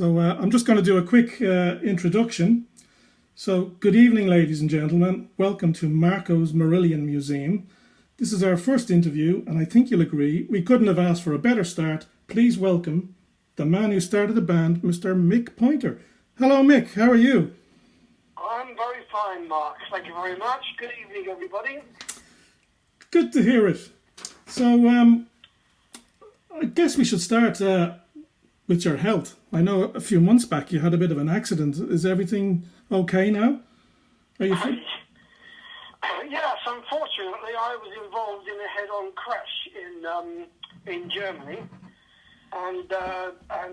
So I'm just going to do a quick introduction. So good evening, ladies and gentlemen. Welcome to Marco's Marillion Museum. This is our first interview, and I think you'll agree we couldn't have asked for a better start. Please welcome the man who started the band, Mr. Mick Pointer. Hello, Mick. How are you? I'm very fine, Mark. Thank you very much. Good evening, everybody. Good to hear it. So I guess we should start with your health. I know a few months back you had a bit of an accident. Is everything okay now? Are you Yes, unfortunately, I was involved in a head-on crash in Germany, and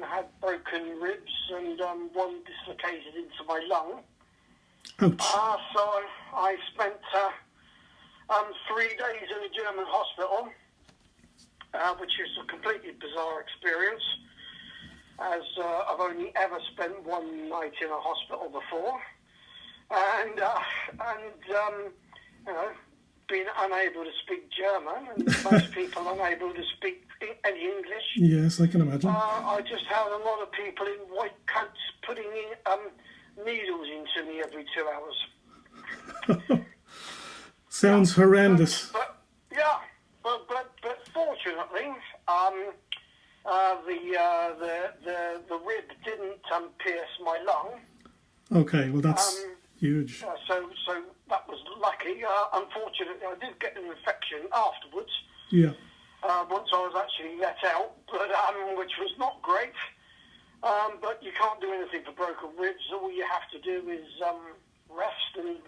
had broken ribs and one dislocated into my lung. Ouch. So I spent 3 days in a German hospital, which is a completely bizarre experience, as I've only ever spent one night in a hospital before, and being unable to speak German, and most people unable to speak any English. Yes, I can imagine. I just had a lot of people in white coats putting needles into me every 2 hours. Sounds horrendous. But fortunately, the rib didn't pierce my lung. Okay, well that's huge. So that was lucky. Unfortunately, I did get an infection afterwards. Yeah. Once I was actually let out, but which was not great. But you can't do anything for broken ribs. All you have to do is rest and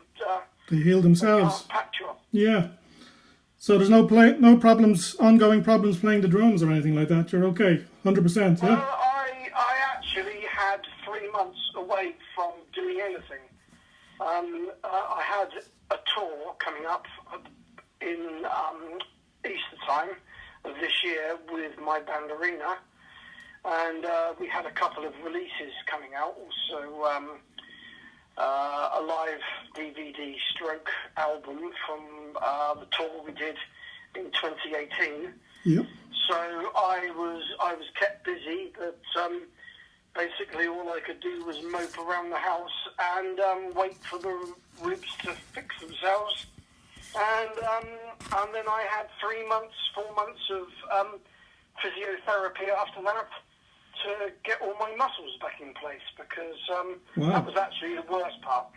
They heal themselves. patch up. Yeah. So there's no ongoing problems playing the drums or anything like that. You're okay, 100%. Yeah. I actually had 3 months away from doing anything. I had a tour coming up in Easter time of this year with my band Arena, and we had a couple of releases coming out, also a live DVD stroke album from the tour we did in 2018. Yep. So I was kept busy, but basically all I could do was mope around the house and wait for the ribs to fix themselves. And then I had 4 months of physiotherapy after that to get all my muscles back in place, because that was actually the worst part.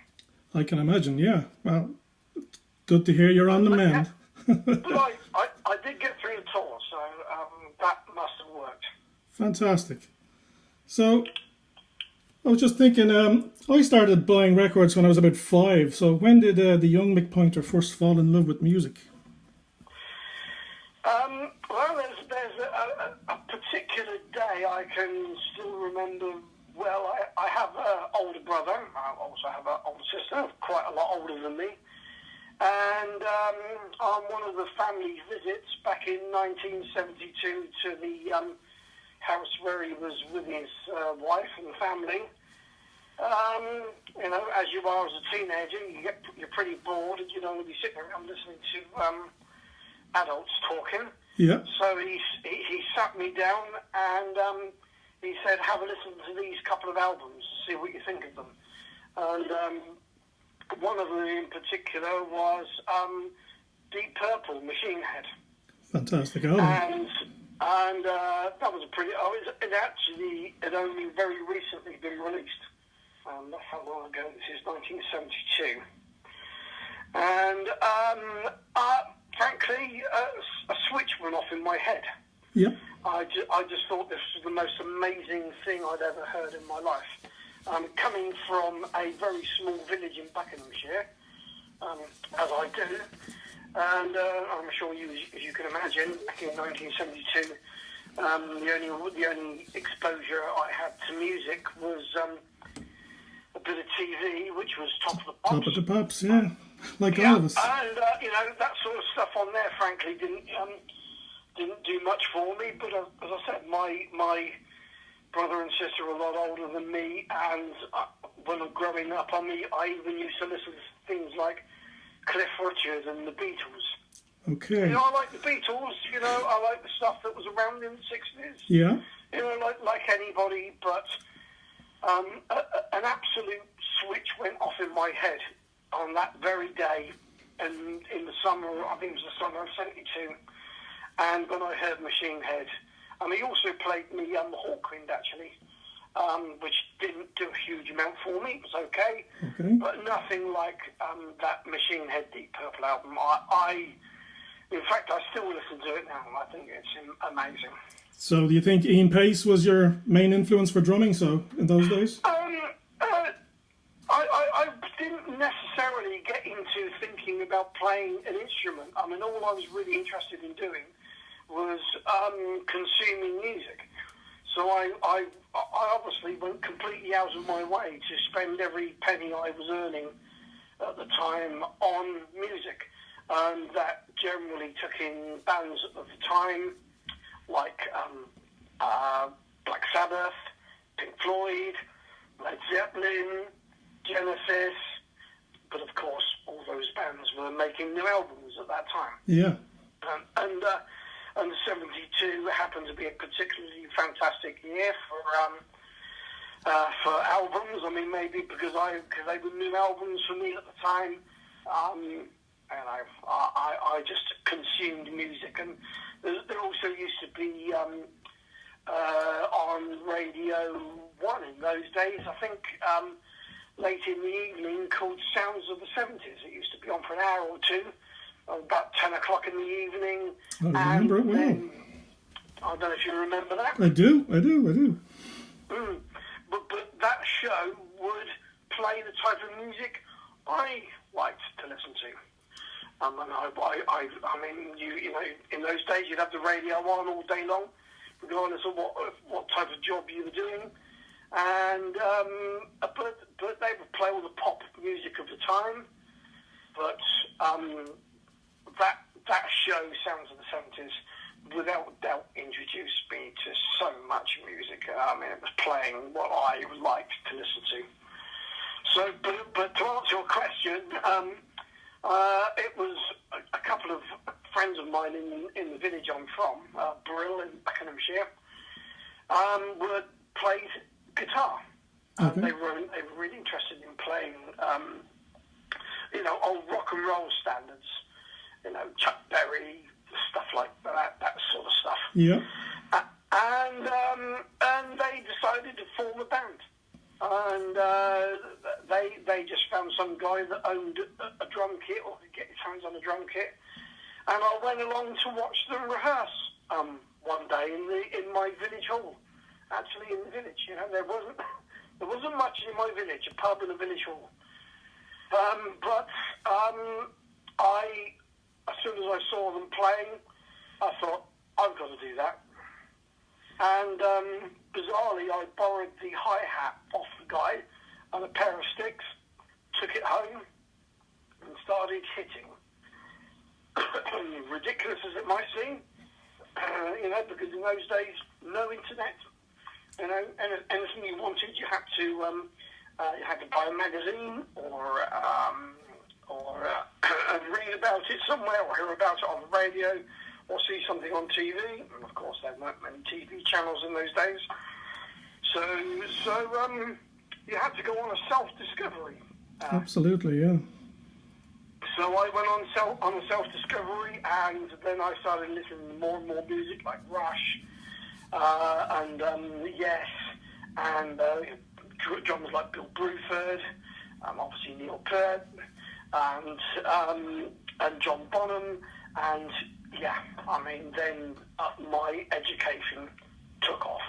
I can imagine, yeah. Well, good to hear you're on the mend. Yeah. But I did get through the tour, so that must have worked. Fantastic. So, I was just thinking, I started buying records when I was about 5, so when did the young Mick Pointer first fall in love with music? Well, there's a particular day I can still remember well. I have an older brother. I also have an older sister, quite a lot older than me. And on one of the family visits back in 1972 to the house where he was with his wife and family, as you are as a teenager, you're pretty bored, and you don't want to be sitting around listening to adults talking. Yeah. So he sat me down and he said, "Have a listen to these couple of albums, see what you think of them." And one of them in particular was Deep Purple, Machine Head. Fantastic album. And that was it had only very recently been released. That's how long ago this is, 1972. And frankly, a switch went off in my head. Yeah. I just thought this was the most amazing thing I'd ever heard in my life. Coming from a very small village in Buckinghamshire, as I do, and I'm sure as you can imagine, back in 1972, the only exposure I had to music was a bit of TV, which was Top of the Pops. Top of the Pops, yeah, like all of us. And that sort of stuff on there, frankly, didn't do much for me. But as I said, my brother and sister are a lot older than me, and when I'm growing up, I even used to listen to things like Cliff Richard and the Beatles. Okay. I like the Beatles. I like the stuff that was around in the 60s. Yeah. Like anybody, but an absolute switch went off in my head on that very day, and in the summer, I think it was the summer of '72, and when I heard Machine Head, and he also played me Hawkwind actually, which didn't do a huge amount for me. It was okay, but nothing like that Machine Head Deep Purple album. In fact, I still listen to it now, and I think it's amazing. So do you think Ian Pace was your main influence for drumming, so, in those days? I didn't necessarily get into thinking about playing an instrument. I mean, all I was really interested in doing was consuming music. So I obviously went completely out of my way to spend every penny I was earning at the time on music. And that generally took in bands of the time, like Black Sabbath, Pink Floyd, Led Zeppelin, Genesis, but of course all those bands were making new albums at that time. Yeah. And 72 happened to be a particularly fantastic year for albums. I mean, maybe because they were new albums for me at the time. And I just consumed music, and there also used to be on Radio 1 in those days, I think, late in the evening, called Sounds of the 70s. It used to be on for an hour or two, about 10 o'clock in the evening. I remember it well. I don't know if you remember that. I do. But that show would play the type of music I liked to listen to. I mean, you know, in those days you'd have the radio on all day long, regardless of what type of job you were doing, and but they would play all the pop music of the time. But that show, Sounds of the 70s, without doubt introduced me to so much music. I mean, it was playing what I liked to listen to. So, but to answer your question. It was a couple of friends of mine in the village I'm from, Brill in Buckinghamshire, played guitar. They were really interested in playing, old rock and roll standards, Chuck Berry, stuff like that sort of stuff. Yeah. And they decided to form a band. And they just found some guy that owned a drum kit or could get his hands on a drum kit, and I went along to watch them rehearse one day in my village hall. Actually, in the village, there wasn't much in my village, a pub and a village hall. But as soon as I saw them playing, I thought, I've got to do that. And bizarrely, I borrowed the hi-hat off the guy and a pair of sticks, took it home, and started hitting. Ridiculous as it might seem, because in those days, no internet. Anything you wanted, you had to buy a magazine or read about it somewhere, or hear about it on the radio, or see something on TV. And of course, there weren't many TV channels in those days. So you had to go on a self-discovery. Absolutely, yeah. So I went on a self-discovery, and then I started listening to more and more music like Rush, and Yes, and drummers like Bill Bruford, obviously Neil Peart, and John Bonham, and yeah, I mean, then my education took off.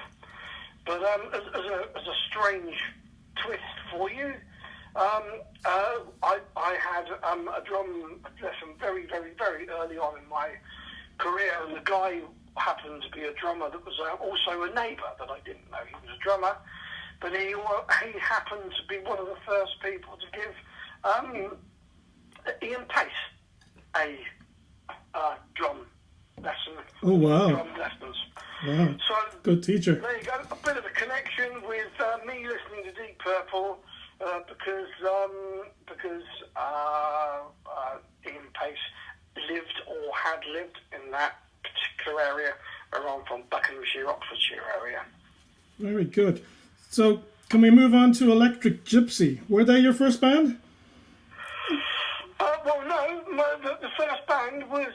But as a strange twist for you, I had a drum lesson very, very, very early on in my career, and the guy happened to be a drummer that was also a neighbour that I didn't know he was a drummer, but he happened to be one of the first people to give Ian Pace a drum lesson. Oh, wow. Drum lessons. Wow. So, good teacher. There you go. A bit of a connection with me listening to Deep Purple because Ian Pace lived or had lived in that particular area around from Buckinghamshire, Oxfordshire area. Very good. So can we move on to Electric Gypsy? Were they your first band? Well, no. The first band was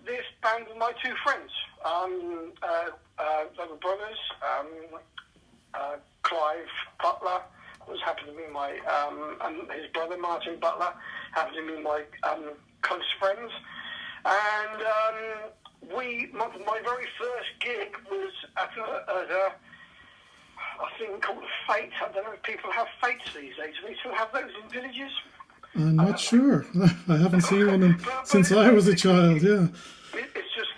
this band with my two friends. They were brothers. Clive Butler was happened to be my, and his brother Martin Butler happened to be my close friends. And my very first gig was at a thing called a Fate. I don't know if people have Fates these days. Do they still have those in villages? I'm not sure. I haven't seen one since I was a child. Yeah. It's just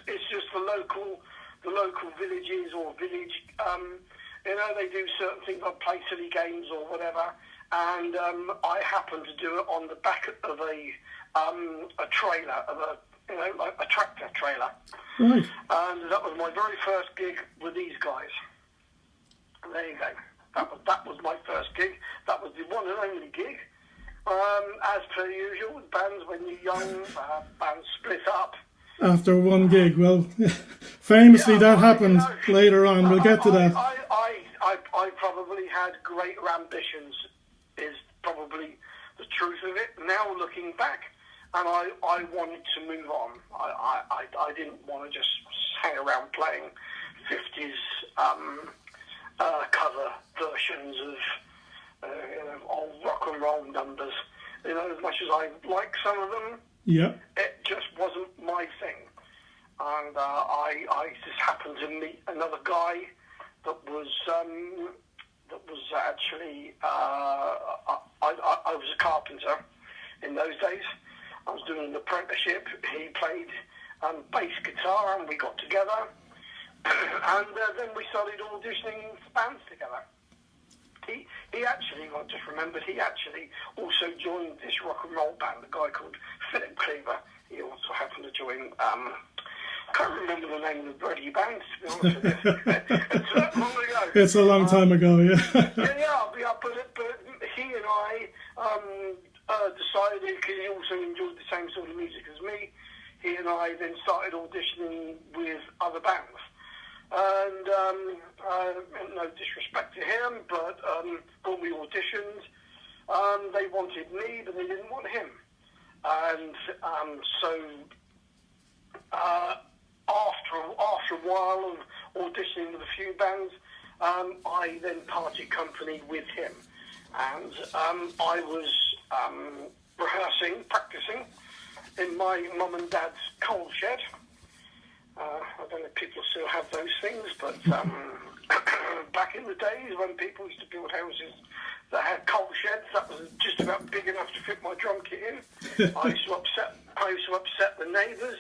the local villages or village. They do certain things like play silly games or whatever. And I happened to do it on the back of a trailer of like a tractor trailer. Right. And that was my very first gig with these guys. And there you go. That was my first gig. That was the one and only gig. As per usual with bands, when you're young, bands split up. After one gig, well, famously that happened later on. We'll get to that. I probably had greater ambitions, is probably the truth of it. Now looking back, and I wanted to move on. I didn't want to just hang around playing 50s cover versions of old rock and roll numbers. As much as I like some of them, yeah, it just wasn't my thing. And I just happened to meet another guy that was actually I was a carpenter in those days. I was doing an apprenticeship. He played bass guitar, and we got together, and then we started auditioning for bands together. He actually, I just remembered, he actually also joined this rock and roll band, a guy called Philip Cleaver. He also happened to join, can't remember the name of the bloody band, to be honest with you. It's that long ago. It's a long time ago, yeah. yeah, but he and I decided, because he also enjoyed the same sort of music as me, he and I then started auditioning with other bands. And no disrespect to him, but when we auditioned, they wanted me, but they didn't want him. And so after a while of auditioning with a few bands, I then parted company with him, and I was practicing in my mum and dad's coal shed. I don't know if people still have those things, but back in the days when people used to build houses that had coal sheds, that was just about big enough to fit my drum kit in. I used to upset the neighbours,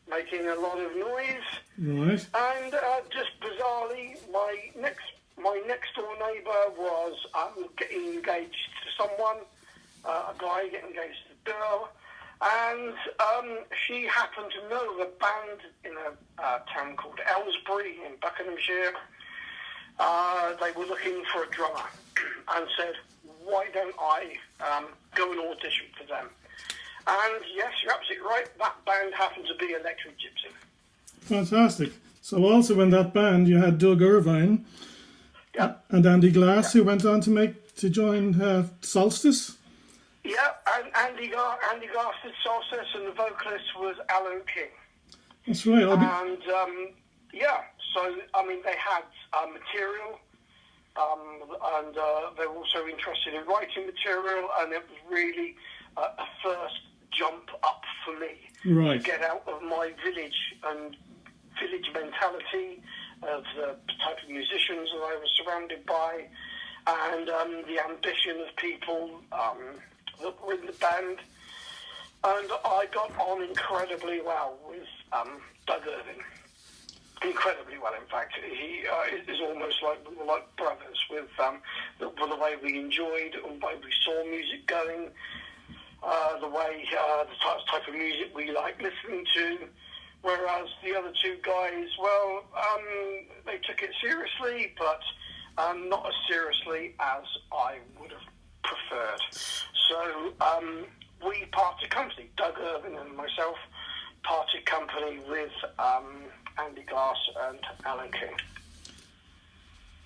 making a lot of noise. Right. And just bizarrely, my next door neighbour was getting engaged to someone, a guy getting engaged to a girl. And she happened to know of a band in a town called Aylesbury in Buckinghamshire. They were looking for a drummer and said, why don't I go and audition for them? And yes, you're absolutely right, that band happened to be Electric Gypsy. Fantastic. So also in that band you had Doug Irvine, yep, and Andy Glass, who went on to join Solstice. Yeah, and Andy Glass did Solstice, and the vocalist was Alan King. That's right. And so I mean they had material, and they were also interested in writing material, and it was really a first jump up for me to get out of my village and village mentality of the type of musicians that I was surrounded by, and the ambition of people that were in the band. And I got on incredibly well with Doug Irvine. Incredibly well, in fact. He is almost like brothers with the way we enjoyed and the way we saw music going, the way the type of music we like listening to. Whereas the other two guys, well, they took it seriously, but not as seriously as I would have preferred. So we parted company. Doug Irvine and myself parted company with Andy Glass and Alan King.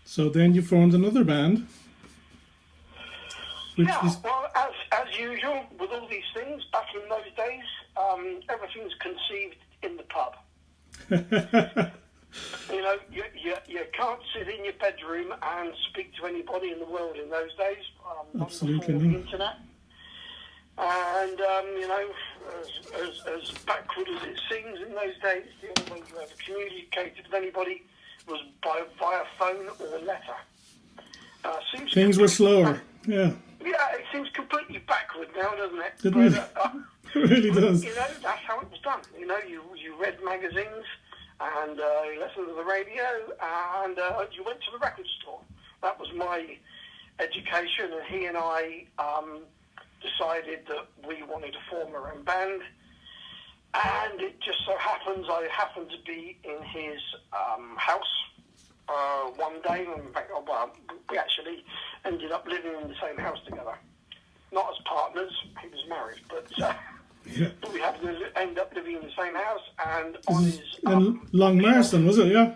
So then you formed another band. Well, as usual with all these things, back in those days, everything's conceived in the pub. You know, you can't sit in your bedroom and speak to anybody in the world in those days. Absolutely before the not. internet. And, you know, as backward as it seems in those days, the only way you ever communicated with anybody was via phone or letter. Things were slower, yeah. Yeah, it seems completely backward now, doesn't it? It really does. You know, that's how it was done. You know, you read magazines and you listened to the radio and you went to the record store. That was my education, and he and I decided that we wanted to form our own band. And it just so happens I happened to be in his house one day. In fact, well, we actually ended up living in the same house together. Not as partners, he was married, but but we happened to end up living in the same house. And on his Long Marston, was it? Yeah.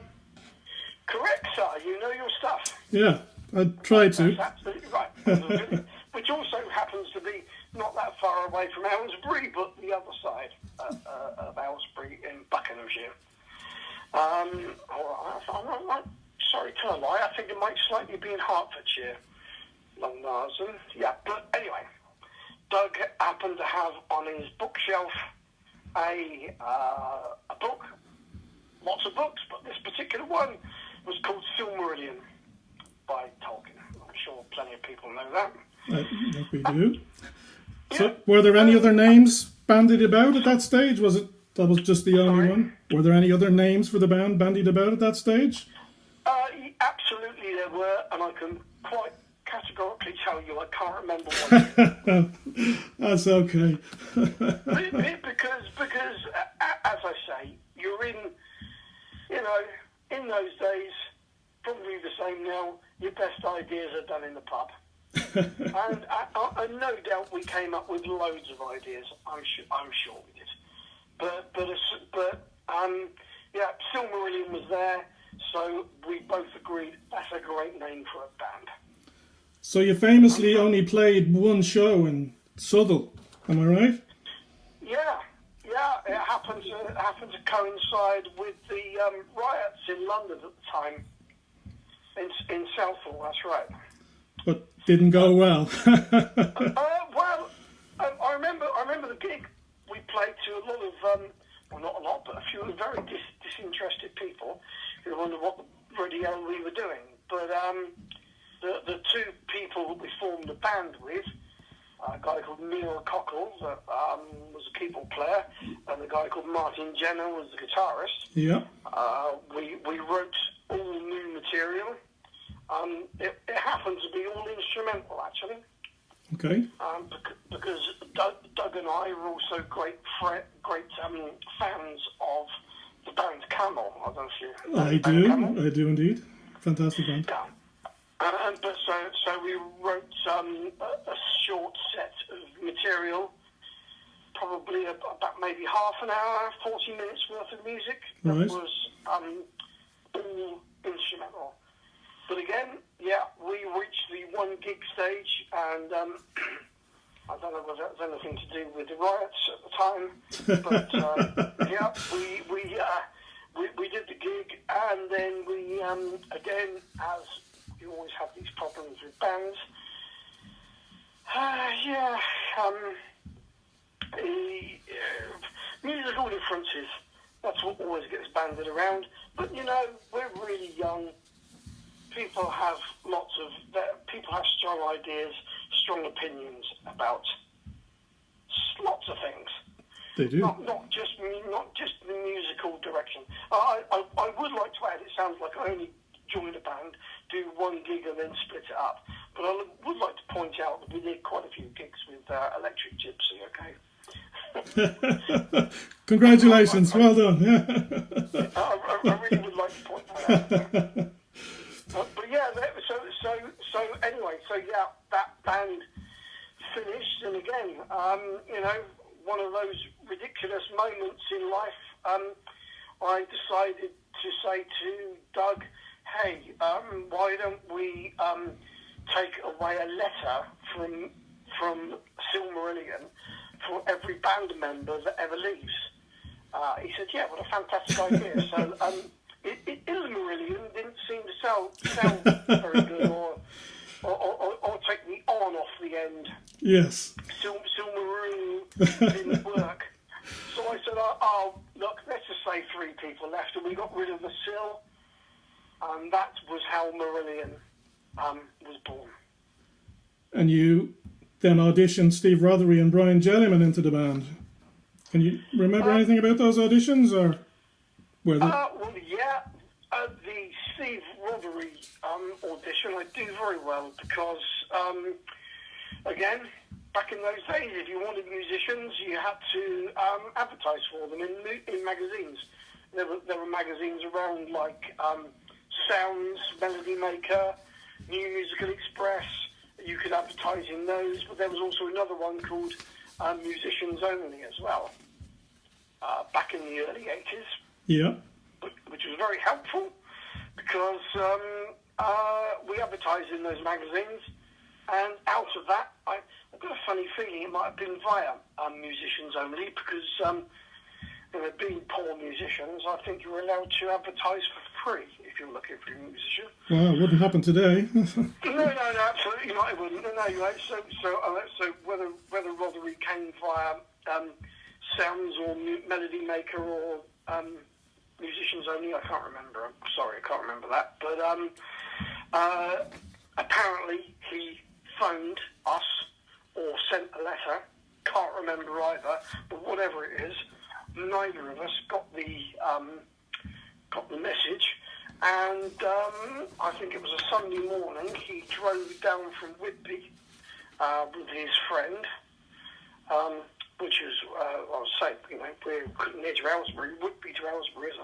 Correct, sir. You know your stuff. Yeah, I tried to. That's absolutely right. Which also happens to be not that far away from Aylesbury, but the other side of Aylesbury in Buckinghamshire. I'm sorry to lie, I think it might slightly be in Hertfordshire. Long Marsden. Yeah, but anyway, Doug happened to have on his bookshelf a book, lots of books, but this particular one was called Marillion by Tolkien. I'm sure plenty of people know that. I think we do. So, were there any other names bandied about at that stage? Was that was just the only one? Were there any other names for the band bandied about at that stage? Absolutely there were, and I can quite categorically tell you I can't remember one. That's okay. because as I say, you're in, you know, in those days, probably the same now, your best ideas are done in the pub. And no doubt we came up with loads of ideas. I'm sure we did. But yeah, Silmarillion was there, so we both agreed that's a great name for a band. So you famously only played one show in Southall, am I right? Yeah. It happened to coincide with the riots in London at the time. In Southall, that's right. But didn't go well. I remember the gig. We played to a lot of, well, not a lot, but a few very disinterested people who wondered what the radio we were doing. But the two people that we formed a band with, a guy called Neil Cockle, that was a keyboard player, and a guy called Martin Jenner was the guitarist. Yeah. We wrote all new material. It happened to be all instrumental, actually. Okay. Because Doug and I were also great fans of the band Camel. I don't know if you know I do. Camel. I do indeed. Fantastic band. Yeah. But so we wrote a short set of material, probably about maybe half an hour, 40 minutes worth of music. That was all instrumental. But again, yeah, we reached the one gig stage, and I don't know whether that was anything to do with the riots at the time, but yeah, we did the gig, and then we again, as you always have these problems with bands, musical differences. That's what always gets banded around. But you know, we're really young. People have strong ideas, strong opinions about lots of things. They do. Not just the musical direction. I would like to add, it sounds like I only joined a band, do one gig and then split it up. But I would like to point out that we did quite a few gigs with Electric Gypsy. Okay. Congratulations, well done. I really would like to point that out. But yeah, so anyway, that band finished, and again, you know, one of those ridiculous moments in life, I decided to say to Doug, hey, why don't we take away a letter from Marillion for every band member that ever leaves? He said, yeah, what a fantastic idea. So Marillion didn't seem to sound very good or take the on off the end. Yes. Marillion didn't work. So I said, oh, look, let's just say 3 people left, and we got rid of the Sill, and that was how Marillion was born. And you then auditioned Steve Rothery and Brian Jellyman into the band. Can you remember anything about those auditions, or were they? Well, yeah, the Steve Rothery audition I do very well because, again, back in those days, if you wanted musicians, you had to advertise for them in magazines. There were magazines around like Sounds, Melody Maker, New Musical Express. You could advertise in those, but there was also another one called Musicians Only as well, back in the early 80s. Yeah. Which was very helpful because we advertised in those magazines, and out of that, I've got a funny feeling it might have been via Musicians Only because, being poor musicians, I think you were allowed to advertise for free if you're looking for a musician. Well, it wouldn't happen today. No, absolutely not. It wouldn't. No, so whether Rothery came via Sounds or Melody Maker or Musicians Only, I can't remember. I'm sorry, I can't remember that. But apparently he phoned us or sent a letter. Can't remember either. But whatever it is, neither of us got the message. And I think it was a Sunday morning. He drove down from Whitby with his friend. Which is, I was saying, we're near to Aylesbury, Whitby to Aylesbury is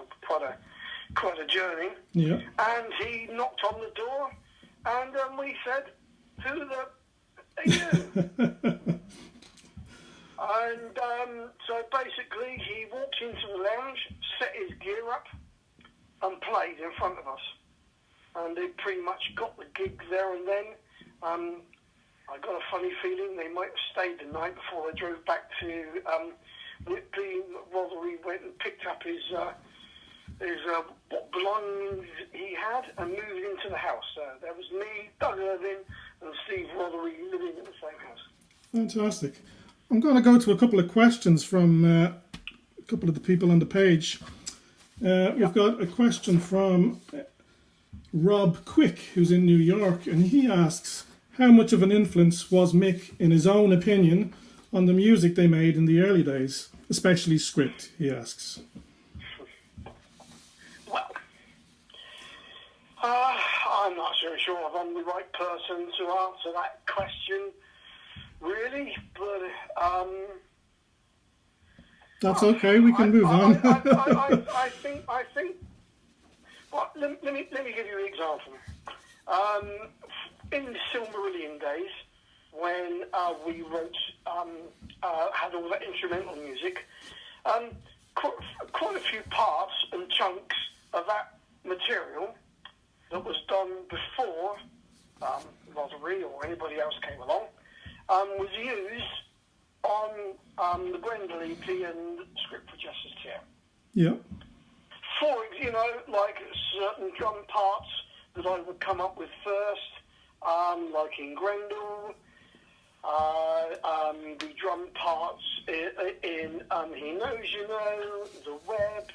quite a journey. Yeah. And he knocked on the door, and we said, "Who the are you?" And so basically, he walked into the lounge, set his gear up, and played in front of us. And they pretty much got the gig there and then. I got a funny feeling they might have stayed the night before they drove back to Whitby. Rothery went and picked up his what belongings he had and moved into the house. There was me, Doug Irvin, and Steve Rothery living in the same house. Fantastic. I'm going to go to a couple of questions from a couple of the people on the page. We've got a question from Rob Quick, who's in New York, and he asks, how much of an influence was Mick, in his own opinion, on the music they made in the early days, especially Script, he asks. Well, I'm not so sure if I'm the right person to answer that question, really, but... That's okay, we can move on. I think... Well, let me give you an example. In the Silmarillion days, when we wrote, had all that instrumental music, quite a few parts and chunks of that material that was done before Rothery or anybody else came along was used on the Grendel EP and Script for Justice Care. Yeah. For, like certain drum parts that I would come up with first, like in Grendel, the drum parts in He Knows You Know, The Web,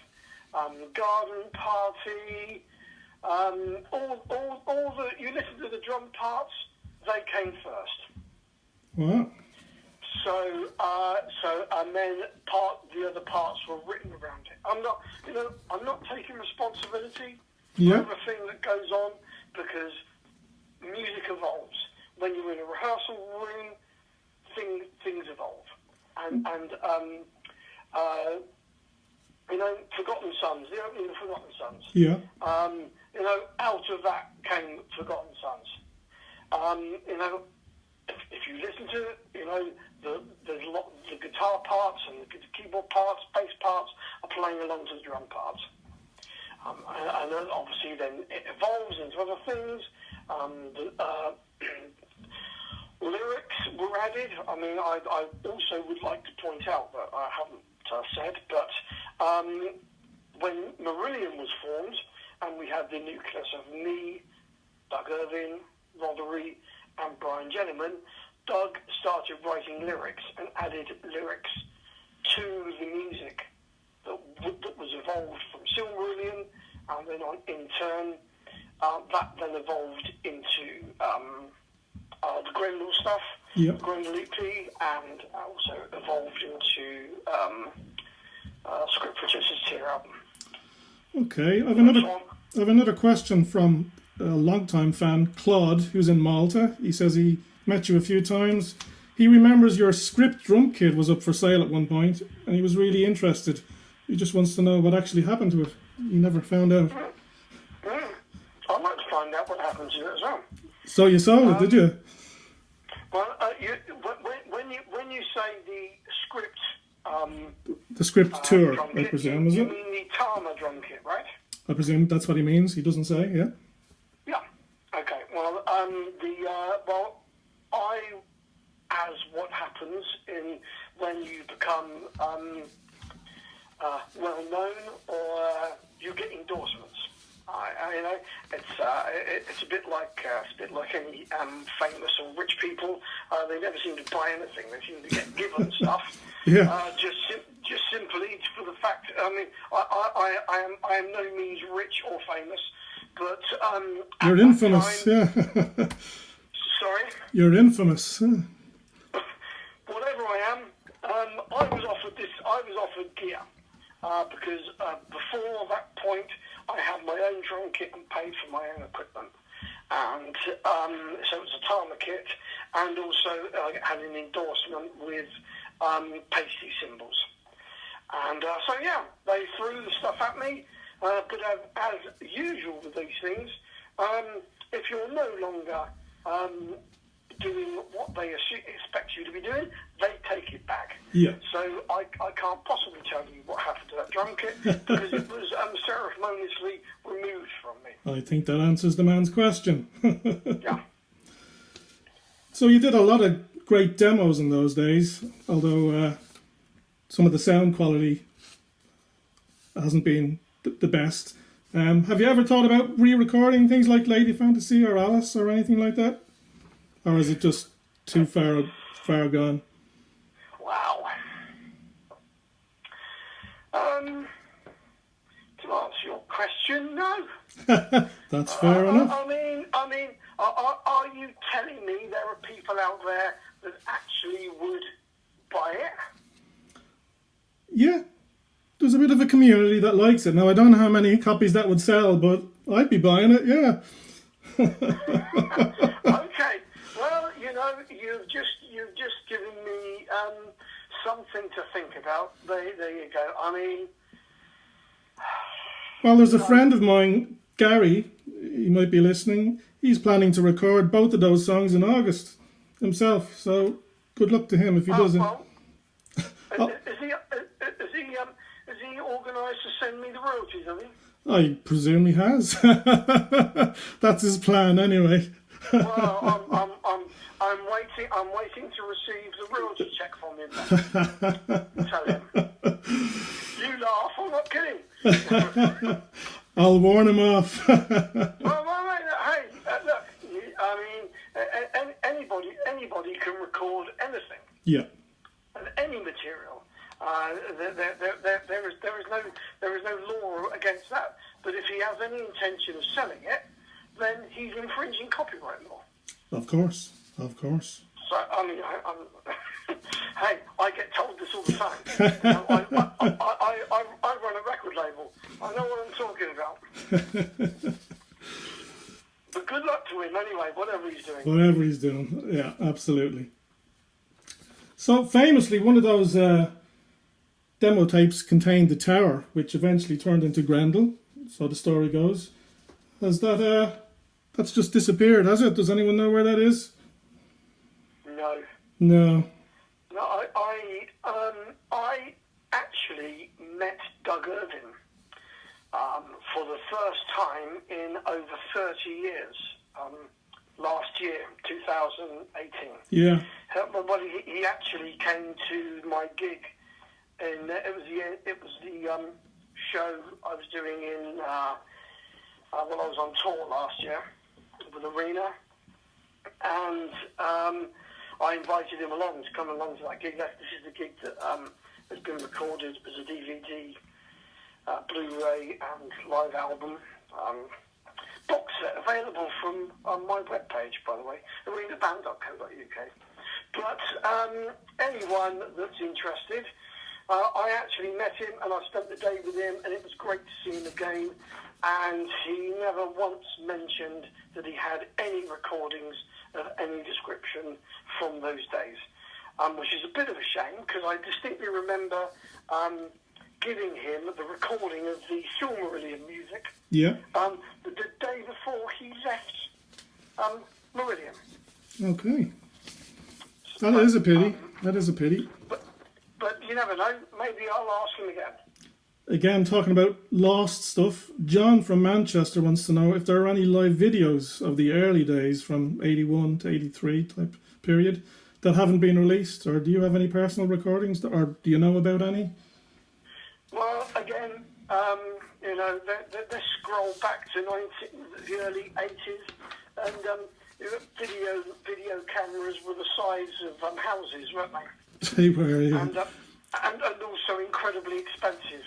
Garden Party, all the, you listen to the drum parts, they came first. Wow. So, and then the other parts were written around it. I'm not taking responsibility for everything that goes on, because music evolves. When you're in a rehearsal room, things evolve. And Forgotten Sons, the opening of Forgotten Sons. Yeah. Out of that came Forgotten Sons. If you listen to it, there's a lot, the guitar parts and the keyboard parts, bass parts are playing along to the drum parts. And then obviously then it evolves into other things. Lyrics were added. I mean, I also would like to point out that I haven't said, but when Marillion was formed, and we had the nucleus of me, Doug Irving, Roddery, and Brian Jennerman, Doug started writing lyrics and added lyrics to the music that was evolved from Silmarillion, and then in turn, that then evolved into the Grendel stuff, Grendel EP, and also evolved into Script for Justice Tier album. Okay, I have another question from a longtime fan, Claude, who's in Malta. He says he met you a few times. He remembers your Script drum kit was up for sale at one point, and he was really interested. He just wants to know what actually happened to it. He never found out. I'd like to find out what happened to it as well. So you sold it, did you? Well, when you say the Script... the Script tour, I kit, presume, is it? You mean the Tama drum kit, right? I presume that's what he means. He doesn't say, yeah? Yeah. Okay. Well, as what happens when you become well known or you get endorsements. You know, it's a bit like any famous or rich people. They never seem to buy anything. They seem to get given stuff. Yeah. Just simply for the fact. I mean, I am no means rich or famous, but you're infamous. Time, yeah. Sorry. You're infamous. Whatever I am, I was offered gear because before that point, I had my own drum kit and paid for my own equipment, and so it was a Tama kit, and also I had an endorsement with pasty cymbals, and so yeah, they threw the stuff at me. But as usual with these things, if you're no longer doing what they expect you to be doing, they take it back. Yeah. So I can't possibly tell you what happened to that drum kit because it was ceremoniously removed from me. I think that answers the man's question. Yeah. So you did a lot of great demos in those days, although some of the sound quality hasn't been the best. Have you ever thought about re-recording things like Lady Fantasy or Alice or anything like that? Or is it just too far gone? Wow. To answer your question, no. That's fair enough. I mean, are you telling me there are people out there that actually would buy it? Yeah. There's a bit of a community that likes it. Now, I don't know how many copies that would sell, but I'd be buying it, yeah. Okay. Well, you know, you've just given me something to think about. There you go. I mean... Well, there's a friend of mine, Gary, he might be listening. He's planning to record both of those songs in August himself, so good luck to him if he doesn't. Well, is he organised to send me the royalties, have he? I presume he has. That's his plan, anyway. Well, I'm waiting to receive the royalty check from him. Tell him. You laugh, I'm not kidding. I'll warn him off. Well, hey, look, I mean, anybody can record anything. Yeah. And any material. There is no law against that. But if he has any intention of selling it, then he's infringing copyright law. Of course. So, I mean, hey, I get told this all the time. I run a record label. I know what I'm talking about. But good luck to him anyway, whatever he's doing. Yeah, absolutely. So, famously, one of those demo tapes contained the tower, which eventually turned into Grendel, so the story goes. Has that... That's just disappeared, has it? Does anyone know where that is? No. I actually met Doug Irving for the first time in over 30 years. Last year, 2018. Yeah. Well, he actually came to my gig, and it was the show I was doing in I was on tour last year with Arena, and I invited him along to come along to that gig. This is the gig that has been recorded as a DVD, Blu-ray, and live album. Box set available from my webpage, by the way, arenaband.co.uk. But anyone that's interested, I actually met him and I spent the day with him, and it was great to see him again. And he never once mentioned that he had any recordings of any description from those days, which is a bit of a shame, because I distinctly remember giving him the recording of the Marillion music. Yeah. The day before he left Marillion. Okay. That is a pity. That is a pity. But you never know. Maybe I'll ask him again. Again, talking about lost stuff, John from Manchester wants to know if there are any live videos of the early days from 81 to 83 type period that haven't been released, or do you have any personal recordings, or do you know about any? Well, again, they scroll back to the early 80s, and video cameras were the size of houses, weren't they? They were, yeah. And also incredibly expensive.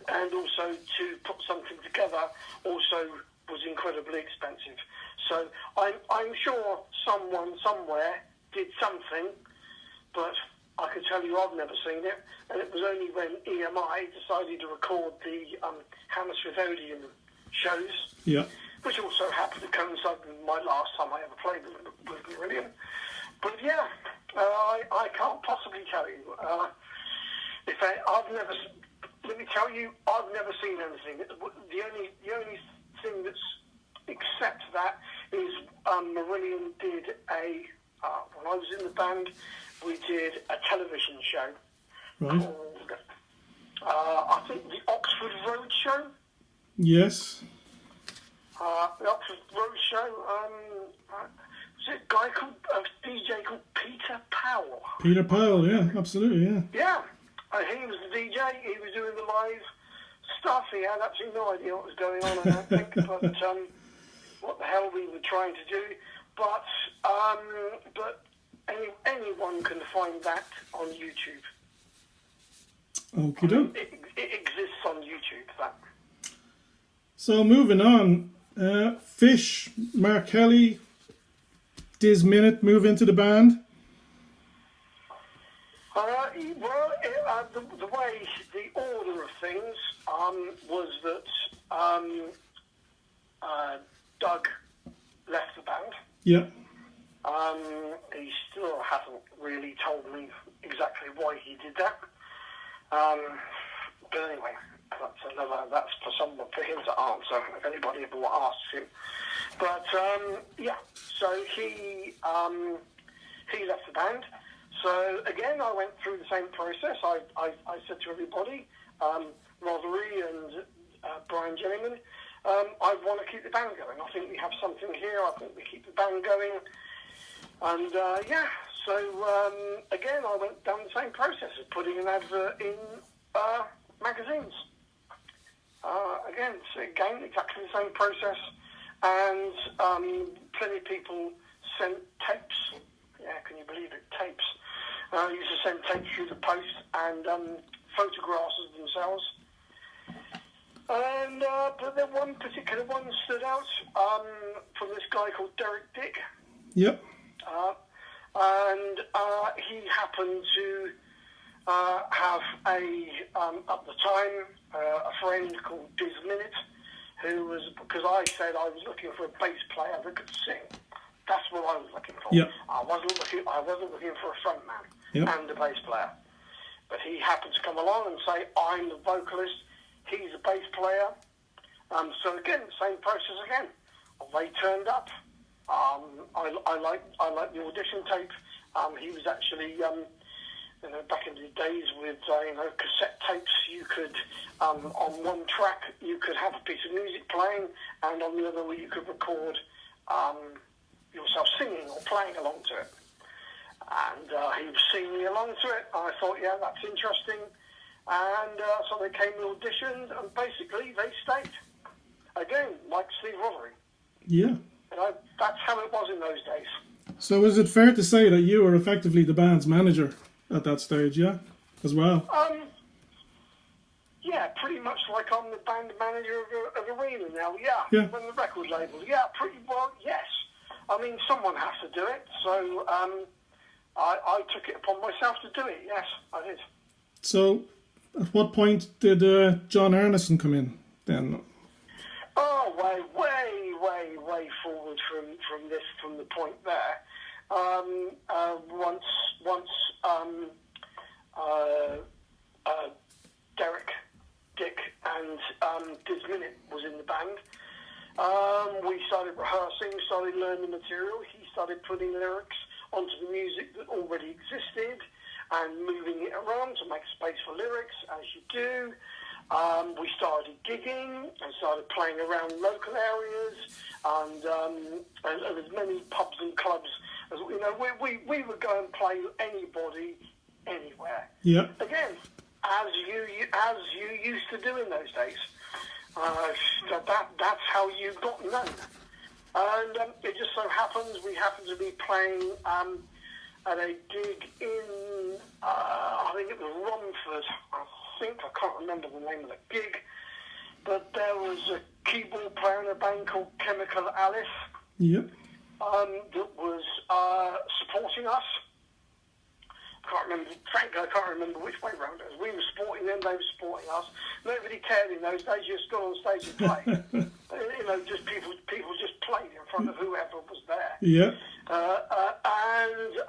And also to put something together also was incredibly expensive. So I'm sure someone somewhere did something, but I can tell you I've never seen it. And it was only when EMI decided to record the Hammersmith Odeon shows, yeah, which also happened to coincide with my last time I ever played with Marillion. But yeah, I can't possibly tell you. Let me tell you, I've never seen anything. The only thing that's except that is Marillion did when I was in the band, we did a television show called I think the Oxford Road Show. Yes. The Oxford Road Show. Was it a guy called DJ called Peter Powell? Peter Powell, yeah, absolutely, yeah. Yeah, he was the DJ. He was doing the live stuff. He had absolutely no idea what was going on, I don't think, but what the hell we were trying to do. But anyone can find that on YouTube. Okie doke. It exists on YouTube, that. So moving on, Fish, Mark Kelly, Diz Minute move into the band? The way, the order of things was that Doug left the band. Yeah. He still hasn't really told me exactly why he did that. But anyway, that's for him to answer if anybody ever asks him. But yeah, so he left the band. So again, I went through the same process. I said to everybody, Rothery and Brian Jellyman, I want to keep the band going. I think we have something here. I think we keep the band going. And yeah, so again, I went down the same process of putting an advert in magazines. Again, exactly the same process. And plenty of people sent tapes. Yeah, can you believe it? Tapes. Used to send tapes through the post and photographs of themselves. And but then one particular one stood out from this guy called Derek Dick. Yep. And he happened to have at the time, a friend called Diz Minute, who was, because I said I was looking for a bass player that could sing. That's what I was looking for. Yep. I wasn't looking for a front man and a bass player. But he happened to come along and say, I'm the vocalist, he's a bass player. So again, same process again. They turned up. I like the audition tape. He was actually back in the days with cassette tapes, you could on one track you could have a piece of music playing, and on the other you could record yourself singing or playing along to it. And he was singing along to it. I thought, yeah, that's interesting. And so they came and auditioned, and basically they stayed. Again, like Steve Rothery. Yeah. That's how it was in those days. So is it fair to say that you were effectively the band's manager at that stage, yeah, as well? Yeah, pretty much like I'm the band manager of Arena now, Yeah. When the record label, pretty well, yes. I mean, someone has to do it, so I took it upon myself to do it, yes, I did. So, at what point did John Arneson come in then? Oh, way forward from the point there. Once Derek, Dick, and Diz Minute was in the band, we started rehearsing, started learning the material. He started putting lyrics onto the music that already existed and moving it around to make space for lyrics, as you do. We started gigging and started playing around local areas and as many pubs and clubs as we would go and play with anybody, anywhere. Yeah. Again, as you used to do in those days. That's how you got known. And it just so happens we happened to be playing at a gig in I think it was Romford. I can't remember the name of the gig, but there was a keyboard player in a band called Chemical Alice. Yep. That was supporting us. Frankly, I can't remember which way round it was. We were supporting them, they were supporting us. Nobody cared in those days. You just got on stage and played. Just people just played in front of whoever was there. Yeah. And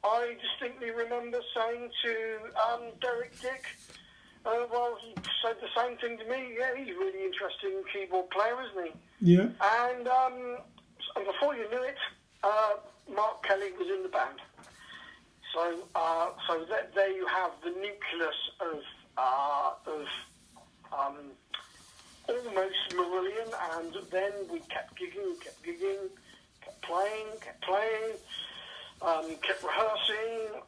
I distinctly remember saying to Derek Dick, he said the same thing to me. Yeah, he's really interested in keyboard player, isn't he? Yeah. And before you knew it, Mark Kelly was in the band. So there you have the nucleus of almost Marillion, and then we kept gigging, kept playing, kept rehearsing,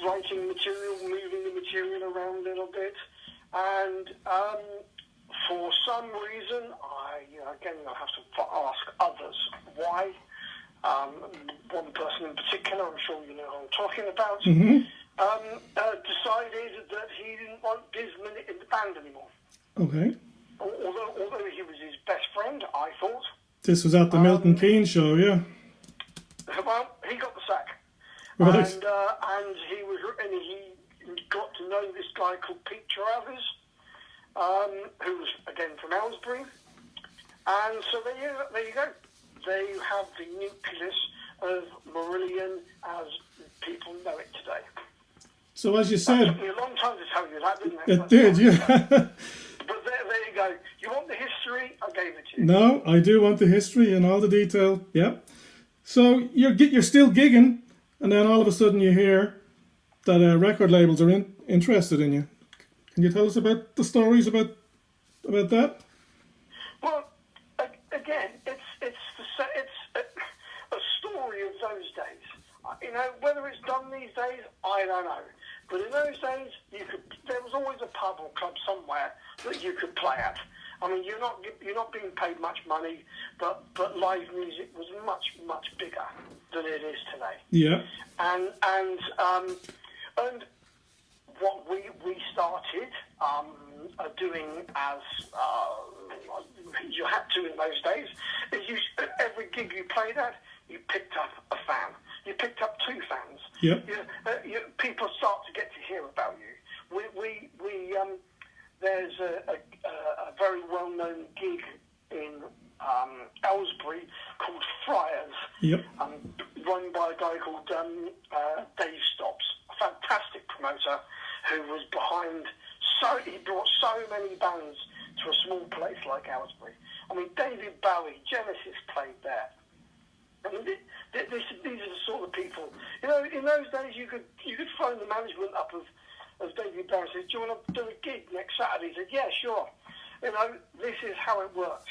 writing material, moving the material around a little bit, and for some reason, I have to ask others why. One person in particular, I'm sure you know who I'm talking about, decided that he didn't want Diz Minute in the band anymore. Okay. Although he was his best friend, I thought. This was at the Milton Keynes show, yeah. Well, he got the sack. Right. And he got to know this guy called Pete Travis, who was, again, from Aylesbury. And so there you go. There you have the nucleus of Marillion as people know it today. So as you said... It took me a long time to tell you that, didn't it? It did, yeah. But there you go. You want the history? I gave it to you. No, I do want the history and all the detail, yeah. So you're still gigging, and then all of a sudden you hear that record labels are interested in you. Can you tell us about the stories about that? Well, again, it's a story of those days. Whether it's done these days, I don't know. But in those days, there was always a pub or club somewhere that you could play at. I mean, you're not being paid much money, but live music was much bigger than it is today. Yeah. And what we started doing as you had to in those days is every gig you played at, you picked up a fan. You picked up two fans. Yep. People start to get to hear about you. There's a very well-known gig in Aylesbury called Friars, yep. Run by a guy called Dave Stops, a fantastic promoter who was behind. He brought so many bands to a small place like Aylesbury. I mean, David Bowie, Genesis played there. I mean, these are the sort of people. It in those days, you could phone the management up of David Barry and say, "Do you want to do a gig next Saturday?" He said, "Yeah, sure." This is how it worked,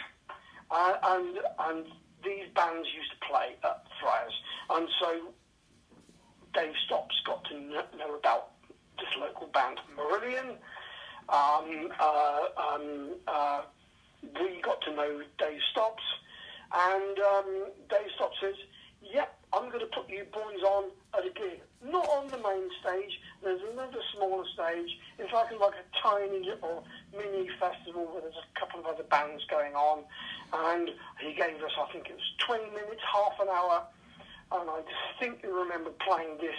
and these bands used to play at Friars, and so Dave Stops got to know about this local band, Marillion. We got to know Dave Stops, and Dave Stops says, "Yep, I'm going to put you boys on at a gig. Not on the main stage. There's another smaller stage. It's like a tiny little mini festival where there's a couple of other bands going on." And he gave us, I think it was 20 minutes, half an hour, and I distinctly remember playing this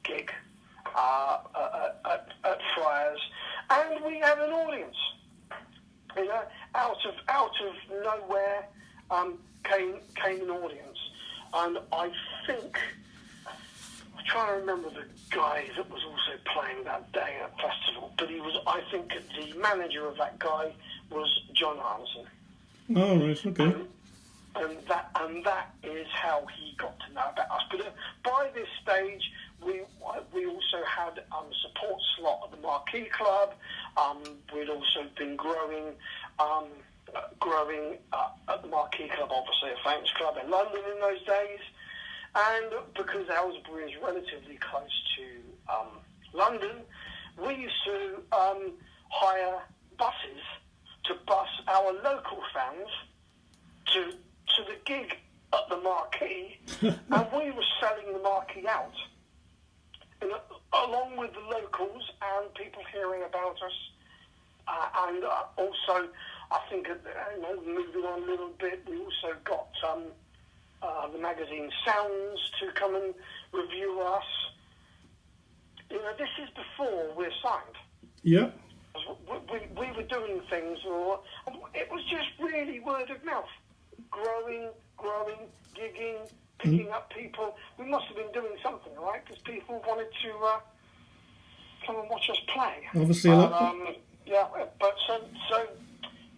gig at Friars, and we had an audience. Out of nowhere came an audience, and I'm trying to remember the guy that was also playing that day at the festival, but I think the manager of that guy was John Arneson. Oh, right, okay. And that is how he got to know about us. But by this stage, we also had a support slot at the Marquee Club. We'd also been growing at the Marquee Club, obviously a famous club in London in those days. And because Aylesbury is relatively close to London, we used to hire buses to bus our local fans to the gig at the Marquee, and we were selling the Marquee out, along with the locals and people hearing about us, and also, I think, moving on a little bit, we also got the magazine Sounds to come and review us. This is before we're signed. Yeah. We were doing things, it was just really word of mouth. Growing, gigging, picking up people. We must have been doing something, right? Because people wanted to come and watch us play. Obviously, a lot. Yeah, but so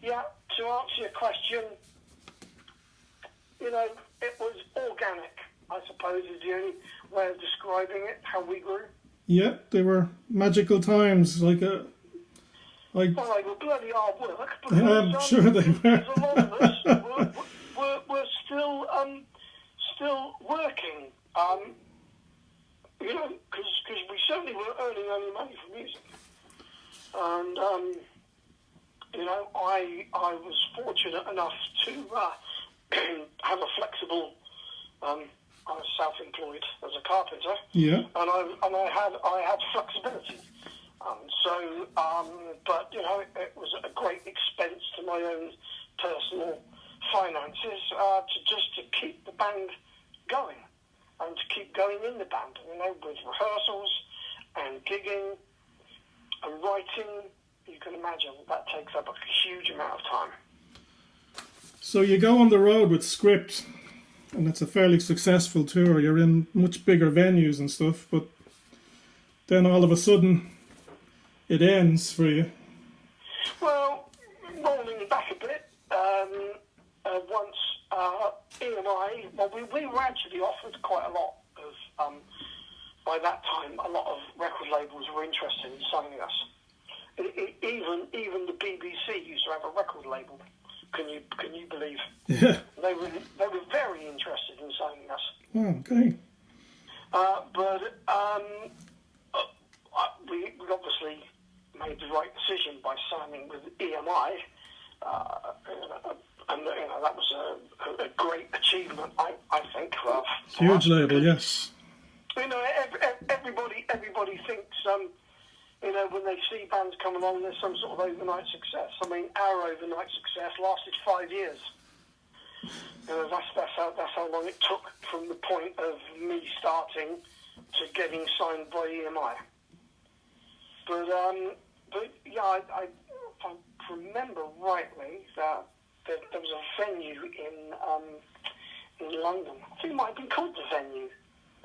yeah. To answer your question, it was organic, I suppose, is the only way of describing it. How we grew. Yeah, they were magical times, Well, they were bloody hard work. Because, I'm sure they were. A lot of us were still working, because we certainly weren't earning any money from music. And, I was fortunate enough to have a flexible, I was self-employed as a carpenter. Yeah. And I had flexibility. But it was at a great expense to my own personal finances to keep the band going and to keep going in the band, with rehearsals and gigging and writing. You can imagine that takes up a huge amount of time. So you go on the road with Script, and it's a fairly successful tour. You're in much bigger venues and stuff, but then all of a sudden it ends for you. Well, rolling back a bit, once EMI, we were actually offered quite a lot of, by that time, a lot of record labels were interested in signing us. Even the BBC used to have a record label. Can you believe? Yeah. They were very interested in signing us. Oh, okay. But we obviously made the right decision by signing with EMI, and that was a great achievement, I think. Huge label, yes. Everybody thinks, when they see bands come along, there's some sort of overnight success. I mean, our overnight success lasted 5 years. That's how long it took from the point of me starting to getting signed by EMI. But yeah, if I remember rightly, that there was a venue in London. I think it might have been called The Venue.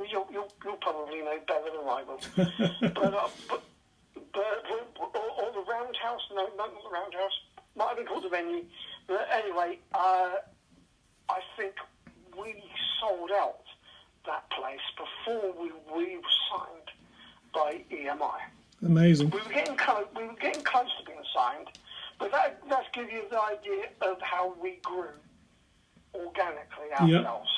You'll probably know better than I will. Or the Roundhouse? No, not the Roundhouse. Might have been called The Venue. But anyway, I think we sold out that place before we were signed by EMI. Amazing. We were getting close to being signed, but that gives you the idea of how we grew organically ourselves,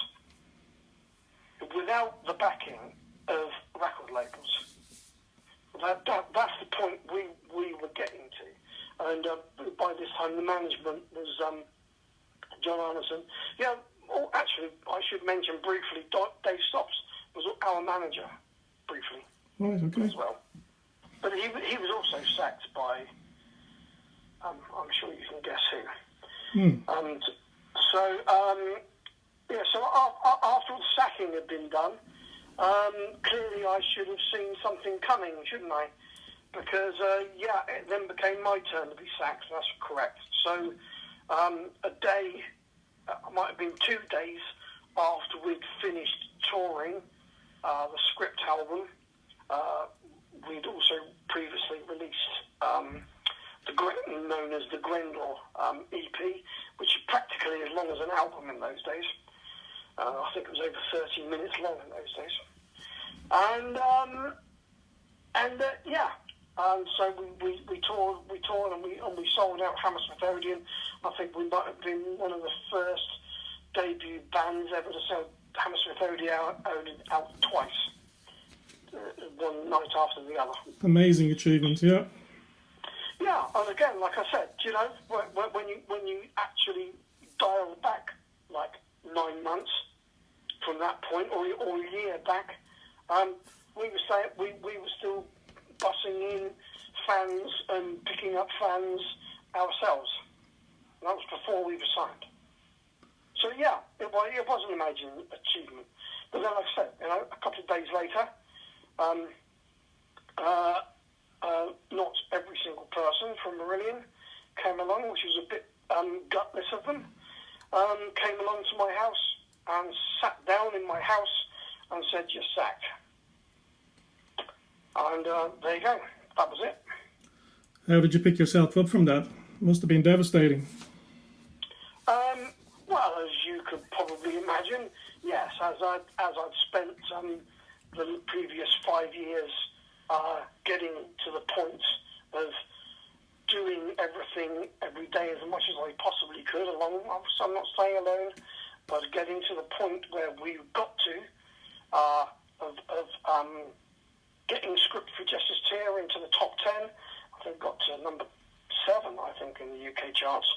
without the backing of record labels. That's the point we were getting to, and by this time the management was John Anderson. Yeah, actually, I should mention briefly, Dave Stops was our manager briefly, right, okay, as well. But he was also sacked by, I'm sure you can guess who. And so, so after the sacking had been done, clearly I should have seen something coming, shouldn't I? Because, it then became my turn to be sacked, that's correct. So, a day, it might have been 2 days after we'd finished touring the Script album, we'd also previously released known as the Grendel EP, which is practically as long as an album in those days. I think it was over 30 minutes long in those days. So we toured and we sold out Hammersmith Odeon. I think we might have been one of the first debut bands ever to sell Hammersmith Odeon out twice, one night after the other. Amazing achievement, yeah. Yeah, and again, like I said, when you actually dial back like 9 months from that point, or a year back, we were still bussing in fans and picking up fans ourselves. And that was before we were signed. So yeah, it was an amazing achievement. But then, like I said, a couple of days later, not every single person from Marillion came along, which was a bit gutless of them, came along to my house and sat down in my house and said, "You're sacked." And there you go. That was it. How did you pick yourself up from that? Must have been devastating. Well, as you could probably imagine, yes. As I'd spent the previous 5 years getting to the point of doing everything every day as much as I possibly could, along. I'm not staying alone, but getting to the point where we got to of getting Script for Justice Tier into the top 10. I think got to number 7, I think, in the UK charts,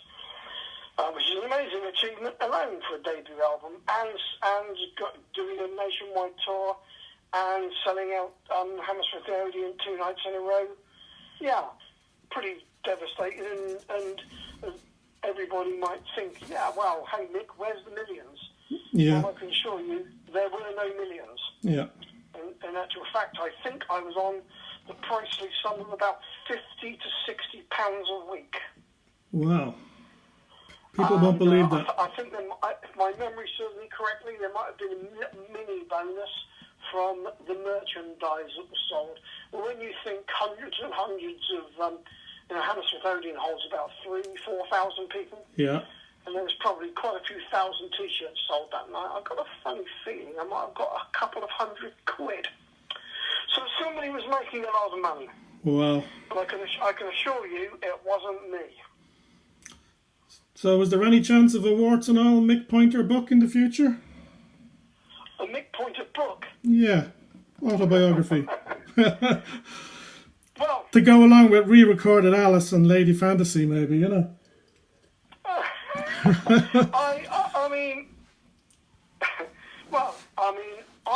which is an amazing achievement alone for a debut album, and doing a nationwide tour and selling out Hammersmith Odeon 2 nights in a row. Yeah, pretty devastating, and everybody might think, yeah, well, hey Mick, where's the millions? Yeah. Well, I can assure you, there were no millions. Yeah. In actual fact, I think I was on the pricely sum of about £50 to £60 a week. Wow. People won't believe that. I think, if my memory serves me correctly, there might have been a mini bonus from the merchandise that was sold. Well, when you think hundreds and hundreds of, Hammersmith Odeon holds about 4,000 people. Yeah. And there was probably quite a few thousand T-shirts sold that night. I've got a funny feeling I might have got a couple of £100. So somebody was making a lot of money. Wow. But I can assure you it wasn't me. So was there any chance of a warts and all Mick Pointer book in the future? A Mick Pointer book? Yeah. Autobiography. Well, to go along with re-recorded Alice and Lady Fantasy, maybe,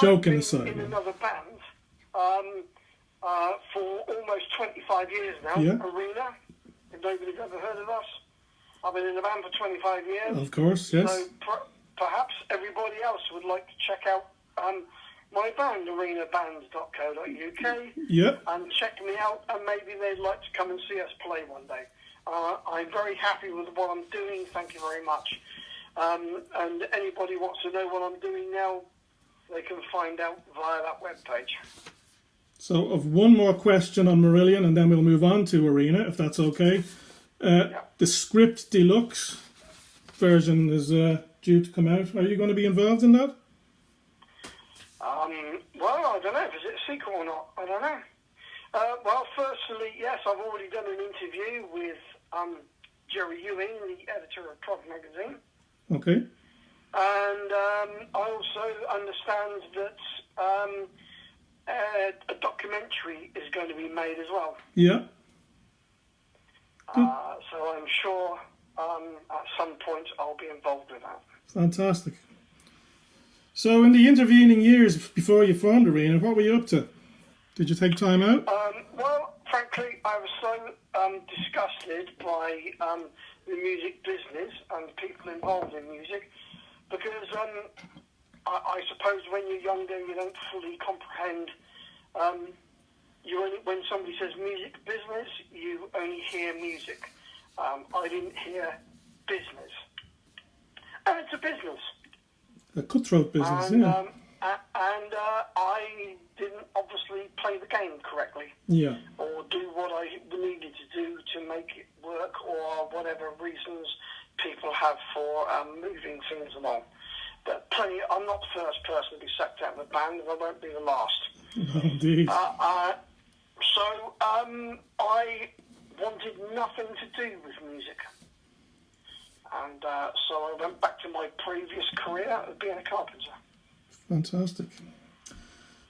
Joking aside, in another band for almost 25 years now. Yeah. Arena. If nobody's ever heard of us, I've been in the band for 25 years. Of course, yes. So perhaps everybody else would like to check out my band, arenabands.co.uk, yep, and check me out, and maybe they'd like to come and see us play one day. I'm very happy with what I'm doing, thank you very much. And anybody wants to know what I'm doing now, they can find out via that webpage. So I've one more question on Marillion, and then we'll move on to Arena, if that's okay. The Script Deluxe version is due to come out. Are you going to be involved in that? Well, I don't know. Is it a sequel or not? I don't know. Well, firstly, yes, I've already done an interview with Jerry Ewing, the editor of Prog magazine. Okay. And I also understand that a documentary is going to be made as well. Yeah. So I'm sure at some point I'll be involved with that. Fantastic. So in the intervening years before you formed Arena, what were you up to? Did you take time out? Well, frankly, I was so disgusted by the music business and people involved in music because I suppose when you're younger you don't fully comprehend. When somebody says music business, you only hear music. I didn't hear business. And it's a business. A cutthroat business, and, yeah. I didn't obviously play the game correctly. Yeah. Or do what I needed to do to make it work, or whatever reasons people have for moving things along. But I'm not the first person to be sacked out of a band, and I won't be the last. Oh, indeed. So I wanted nothing to do with music. And so I went back to my previous career of being a carpenter. Fantastic.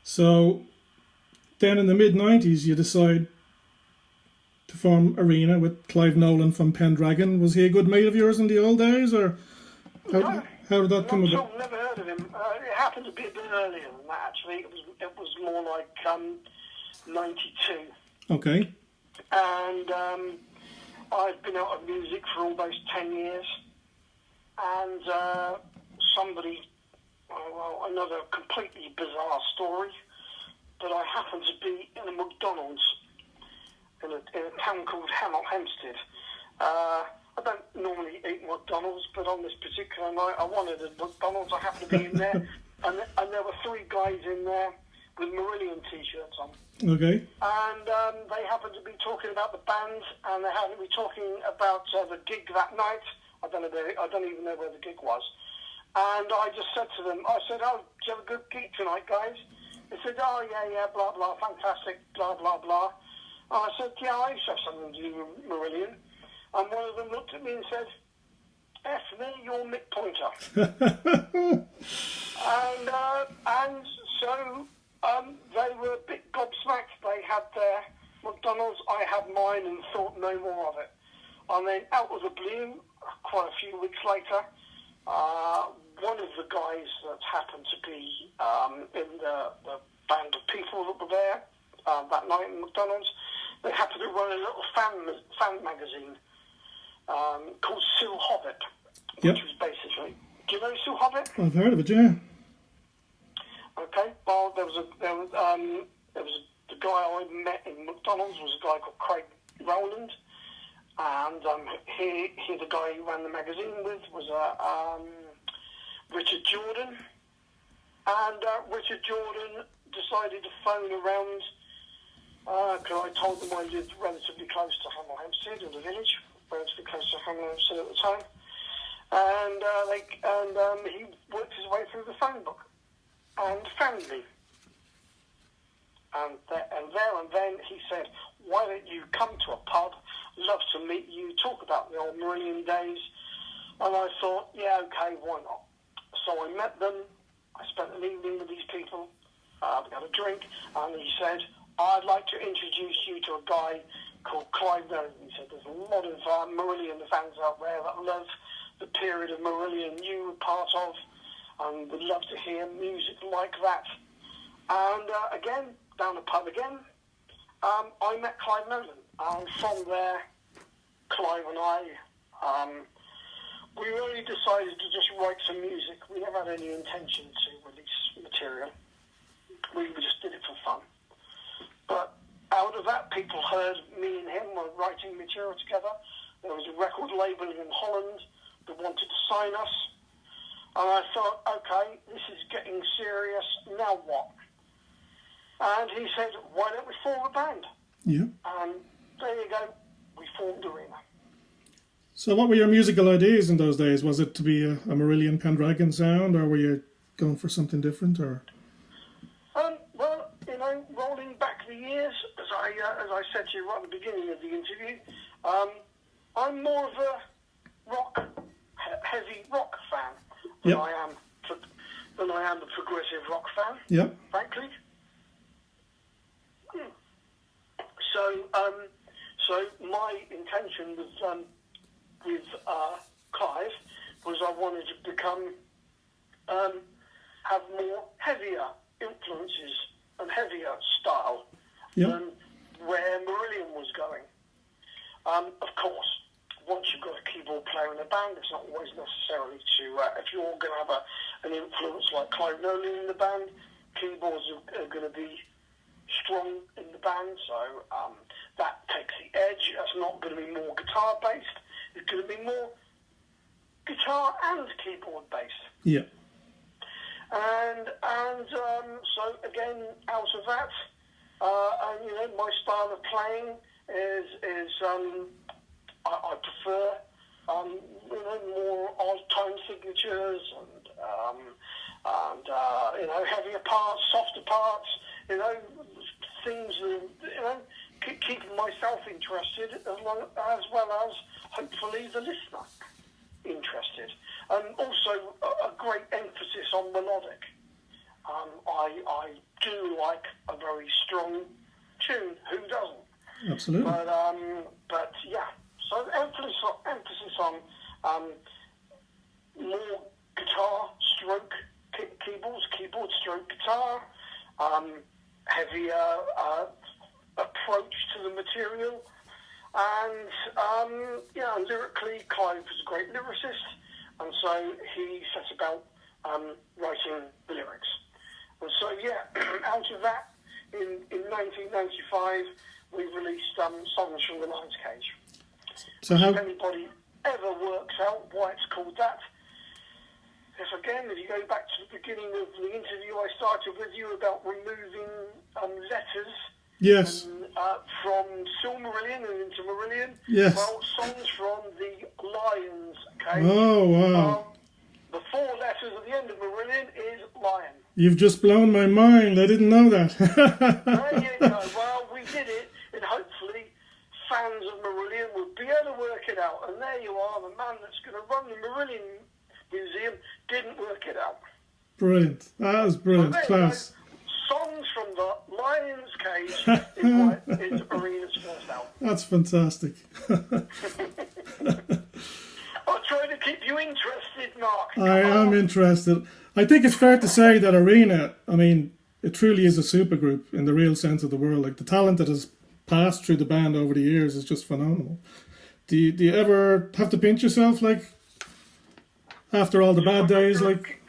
So then in the mid-90s you decide to form Arena with Clive Nolan from Pendragon. Was he a good mate of yours in the old days, or how did that come about? I've never heard of him. It happened to be a bit earlier than that, actually. It was more like 92. Okay. And I've been out of music for almost 10 years. And another completely bizarre story, but I happened to be in a McDonald's in a town called Hempstead. I don't normally eat McDonald's, but on this particular night I wanted a McDonald's. I happened to be in there, and there were three guys in there with Marillion t-shirts on. Okay. And they happened to be talking about the band, and they happened to be talking about the gig that night. I don't even know where the gig was. And I just said to them, I said, "Oh, did you have a good gig tonight, guys?" They said, "Oh, yeah, blah, blah, fantastic, blah, blah, blah." And I said, "Yeah, I used to have something to do with Marillion." And one of them looked at me and said, "F me, you're Mick Pointer." And so they were a bit gobsmacked. They had their McDonald's, I had mine, and thought no more of it. And then out of the blue, quite a few weeks later, one of the guys that happened to be in the band of people that were there that night in McDonald's, they happened to run a little fan magazine called Sue Hobbit, which was basically... Do you know Sue Hobbit? I've heard of it, yeah. Okay, well, there was the guy I met in McDonald's was a guy called Craig Rowland, and he the guy he ran the magazine with was Richard Jordan, and Richard Jordan decided to phone around because I told them I lived relatively close to Hemel Hempstead, in the village, relatively close to Hemel Hempstead at the time, and he worked his way through the phone book and found me. And there and then he said, "Why don't you come to a pub? Love to meet you, talk about the old Marillion days." And I thought, yeah, okay, why not? So I met them. I spent an evening with these people. We had a drink, and he said, "I'd like to introduce you to a guy called Clive Nolan." He said, "There's a lot of Marillion fans out there that love the period of Marillion you were part of, and would love to hear music like that." And again, down the pub again, I met Clive Nolan. And from there, Clive and I, we really decided to just write some music. We never had any intention to release material. We just did it for fun. But out of that, people heard me and him were writing material together. There was a record label in Holland that wanted to sign us. And I thought, okay, this is getting serious, now what? And he said, "Why don't we form a band?" Yeah. And there you go, we formed Arena. So what were your musical ideas in those days? Was it to be a Marillion Pendragon sound, or were you going for something different? Or the years, as I said to you right at the beginning of the interview, I'm more of a heavy rock fan than I am a progressive rock fan. Yeah. Frankly. So my intention with Clive was I wanted to become have more heavier influences and heavier style than where Marillion was going. Of course, once you've got a keyboard player in a band, it's not always necessarily to, if you're going to have an influence like Clive Nolan in the band, keyboards are going to be strong in the band, so that takes the edge. That's not going to be more guitar-based. It's going to be more guitar and keyboard-based. Yeah. And so again, out of that, and my style of playing is I prefer more odd time signatures and heavier parts, softer parts, things keeping myself interested as well as hopefully the listener interested. And also a great emphasis on melodic. I do like a very strong tune. Who doesn't? Absolutely. But yeah. So emphasis on more guitar stroke keyboard stroke guitar, heavier approach to the material, and lyrically, Clive was a great lyricist, and so he set about writing the lyrics. And so out of that, in 1995, we released Songs from the Lion's Cage. So if anybody ever works out why it's called that, if you go back to the beginning of the interview I started with you about removing letters yes. From still Marillion and into Marillion, yes. well, Songs from the Lion's Cage. Oh, wow. The 4 letters at the end of Marillion is Lion. You've just blown my mind. I didn't know that. There you go. Well, we did it, and hopefully fans of Marillion would be able to work it out. And there you are, the man that's going to run the Marillion Museum didn't work it out. Brilliant. That was brilliant. Class. Songs from the Lion's Cage is Arena's first album. That's fantastic. I'll try to keep you interested, Mark. I am interested. I think it's fair to say that Arena, it truly is a supergroup in the real sense of the word. Like, the talent that has passed through the band over the years is just phenomenal. Do you ever have to pinch yourself, like, after all the bad days? Like,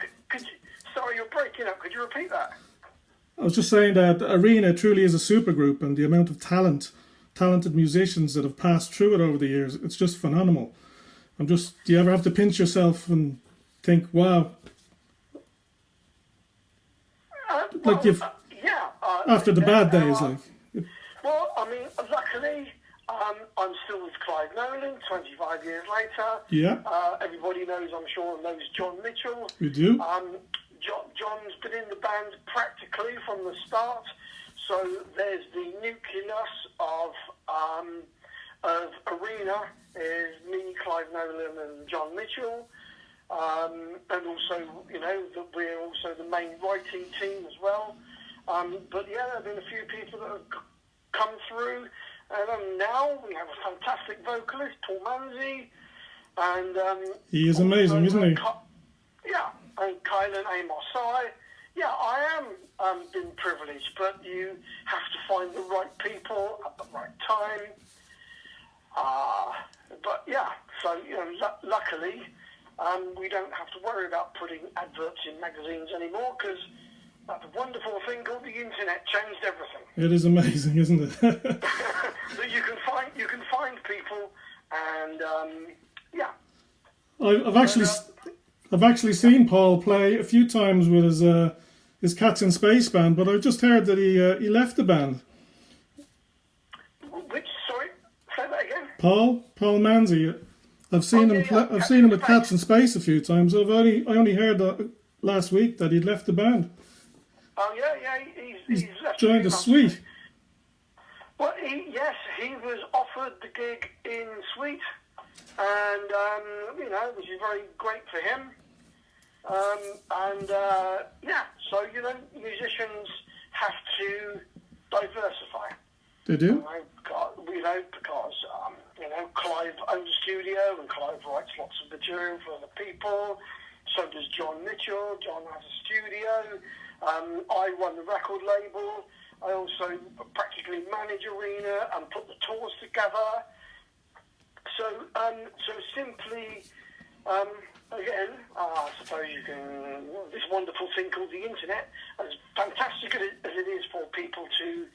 sorry, you're breaking up. Could you repeat that? I was just saying that Arena truly is a supergroup, and the amount of talented musicians that have passed through it over the years, it's just phenomenal. Do you ever have to pinch yourself and think, wow? After the bad days, like. Well, luckily, I'm still with Clive Nolan 25 years later. Yeah. Everybody knows John Mitchell. We do. John's been in the band practically from the start, so there's the nucleus of Arena is me, Clive Nolan, and John Mitchell, and also that we're also the main writing team as well. But yeah, there have been a few people that have come through, and now we have a fantastic vocalist, Paul Manzi, and he is amazing, isn't he? Yeah. And Kylan Amosai. Yeah, I am been privileged, but you have to find the right people at the right time. But yeah, so luckily, we don't have to worry about putting adverts in magazines anymore, because that wonderful thing called the internet changed everything. It is amazing, isn't it? That you can find people, and yeah. I've actually seen Paul play a few times with his Cats in Space band, but I've just heard that he left the band. Sorry, say that again. Paul Manzi. I've seen him with Cats in Space a few times. I only heard that last week that he'd left the band. Oh yeah, he's left. Joined the Suite. Well, he was offered the gig in Sweet, and which is very great for him. So musicians have to diversify. They do. Because Clive owns a studio, and Clive writes lots of material for other people. So does John Mitchell. John has a studio. I run the record label. I also practically manage Arena and put the tours together. So simply, again, I suppose you can, this wonderful thing called the internet, as fantastic as it is for people to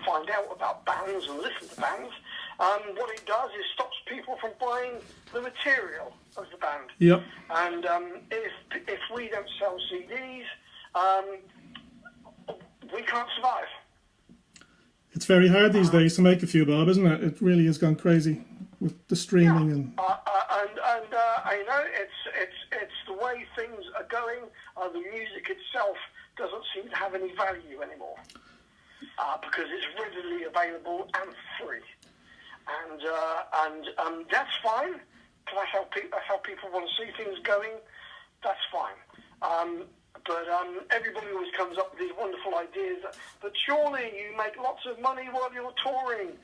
find out about bands and listen to bands, what it does is stops people from buying the material of the band. Yep. And if we don't sell CDs, we can't survive. It's very hard these days to make a few bob, isn't it? It really has gone crazy with the streaming and it's the way things are going. The music itself doesn't seem to have any value anymore because it's readily available and free, and that's fine. That's how people want to see things going. That's fine. But everybody always comes up with these wonderful ideas that surely you make lots of money while you're touring.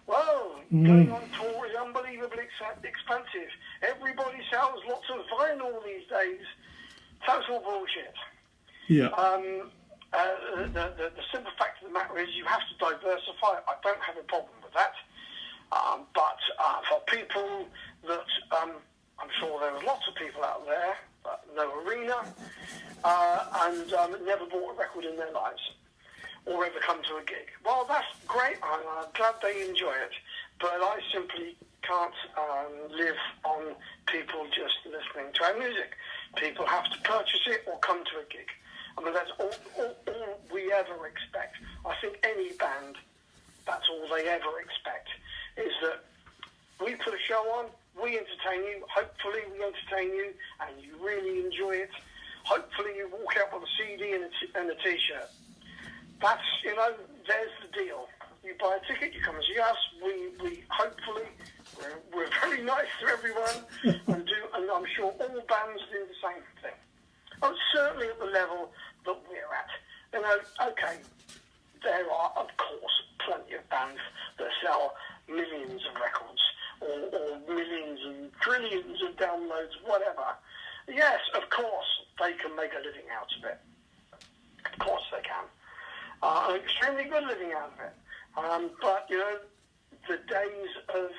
Well, going on tour is unbelievably expensive. Everybody sells lots of vinyl these days. Total bullshit. yeah. The simple fact of the matter is you have to diversify. I don't have a problem with that. But for people that, I'm sure there are lots of people out there that know Arena and never bought a record in their lives or ever come to a gig. Well, that's great. I'm glad they enjoy it. But I simply can't live on people just listening to our music. People have to purchase it or come to a gig. I mean, that's all we ever expect. I think any band, that's all they ever expect, is that we put a show on, we entertain you, hopefully we entertain you, and you really enjoy it. Hopefully you walk out with a CD and a T-shirt. That's, there's the deal. You buy a ticket, you come and see us, we hopefully, we're very nice to everyone, and I'm sure all bands do the same thing. Oh, certainly at the level that we're at. Okay, there are, of course, plenty of bands that sell millions of records, or millions and trillions of downloads, whatever. Yes, of course, they can make a living out of it. Of course they can. An extremely good living out of it. But, the days of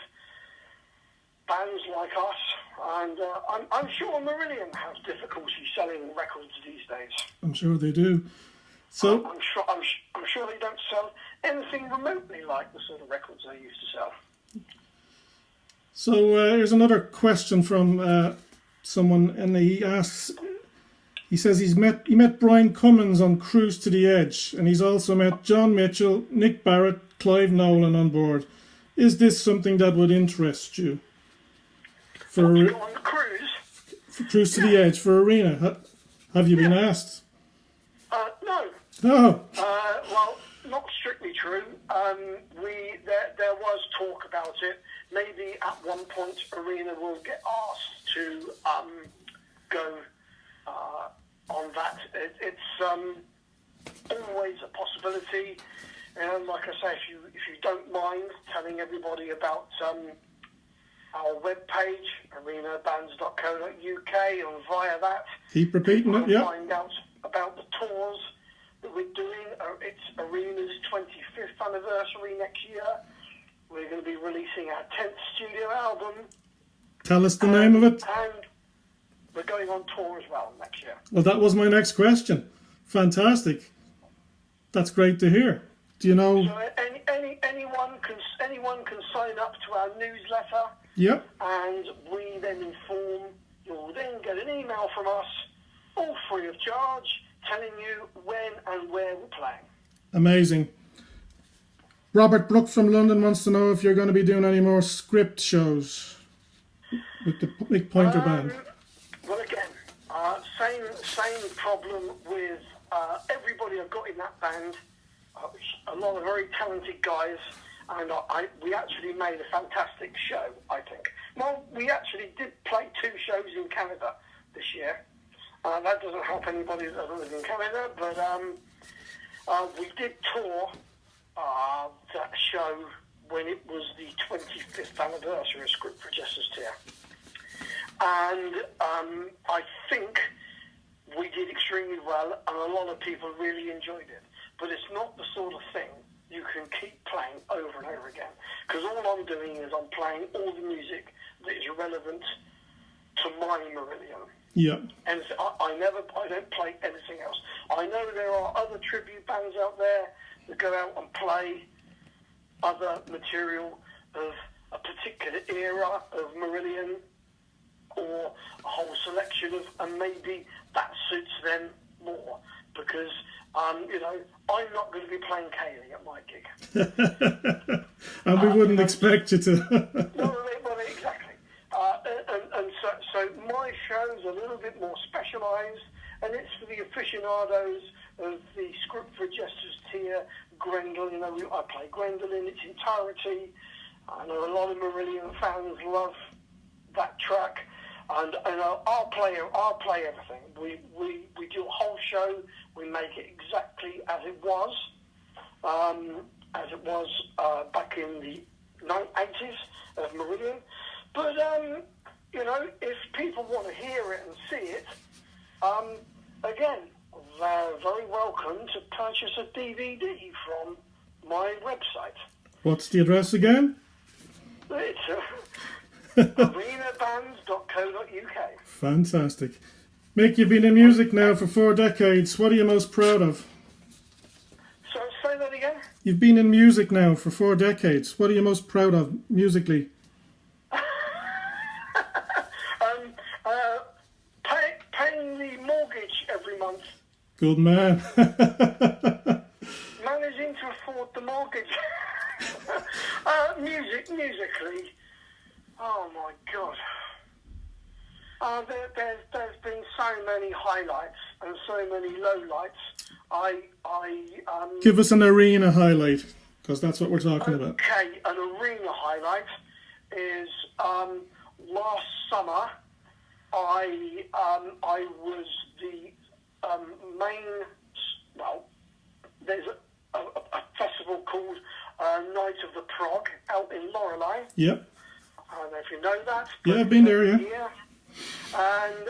bands like us, and I'm sure Marillion have difficulty selling records these days. I'm sure they do. So I'm sure they don't sell anything remotely like the sort of records they used to sell. So here's another question from someone, and he says he met Brian Cummins on Cruise to the Edge, and he's also met John Mitchell, Nick Barrett, Clive Nolan on board. Is this something that would interest you? To go on the cruise? For Cruise to the Edge for Arena. Have you been asked? No. No. Well, not strictly true. There was talk about it. Maybe at one point Arena will get asked to go on that. It's always a possibility. And like I say, if you don't mind telling everybody about our webpage, arenabands.co.uk, and via that, keep repeating it. Yeah. Find out about the tours that we're doing. It's Arena's 25th anniversary next year. We're going to be releasing our 10th studio album. Tell us the name of it. And we're going on tour as well next year. Well, that was my next question. Fantastic. That's great to hear. Do you know? So anyone can sign up to our newsletter. Yep. And we then inform. You'll then get an email from us, all free of charge, telling you when and where we're playing. Amazing. Robert Brook from London wants to know if you're going to be doing any more script shows with the Mick Pointer Band. Well, again, same problem with everybody I've got in that band a lot of very talented guys, and we actually made a fantastic show, I think. Well, we actually did play 2 shows in Canada this year. That doesn't help anybody that doesn't live in Canada, but we did tour that show when it was the 25th anniversary of Script for Jester's Tear. And I think we did extremely well, and a lot of people really enjoyed it. But it's not the sort of thing you can keep playing over and over again. Because all I'm doing is I'm playing all the music that is relevant to my Marillion. Yeah. And I don't play anything else. I know there are other tribute bands out there that go out and play other material of a particular era of Marillion, or a whole selection of, and maybe that suits them more, because I'm not going to be playing Kaylee at my gig. And we wouldn't expect you to. well, exactly. And so my show's a little bit more specialised, and it's for the aficionados of the Script for Jester's Tear, Grendel. I play Grendel in its entirety. I know a lot of Marillion fans love that track. And I'll play everything. We do a whole show. We make it exactly as it was back in the 80s of Marillion. But if people want to hear it and see it, again, they're very welcome to purchase a DVD from my website. What's the address again? It's arenabands.co.uk. Fantastic. Mick, you've been in music now for 4 decades. What are you most proud of? So say that again? You've been in music now for 4 decades. What are you most proud of musically? Paying the mortgage every month. Good man. Managing to afford the mortgage. Musically. Oh my God! There's been so many highlights and so many lowlights. Give us an arena highlight, because that's what we're talking about. Okay, an arena highlight is last summer. I was the main. Well, there's a festival called Night of the Prog out in Loreley. Yep. I don't know if you know that. Yeah, I've been there, yeah. And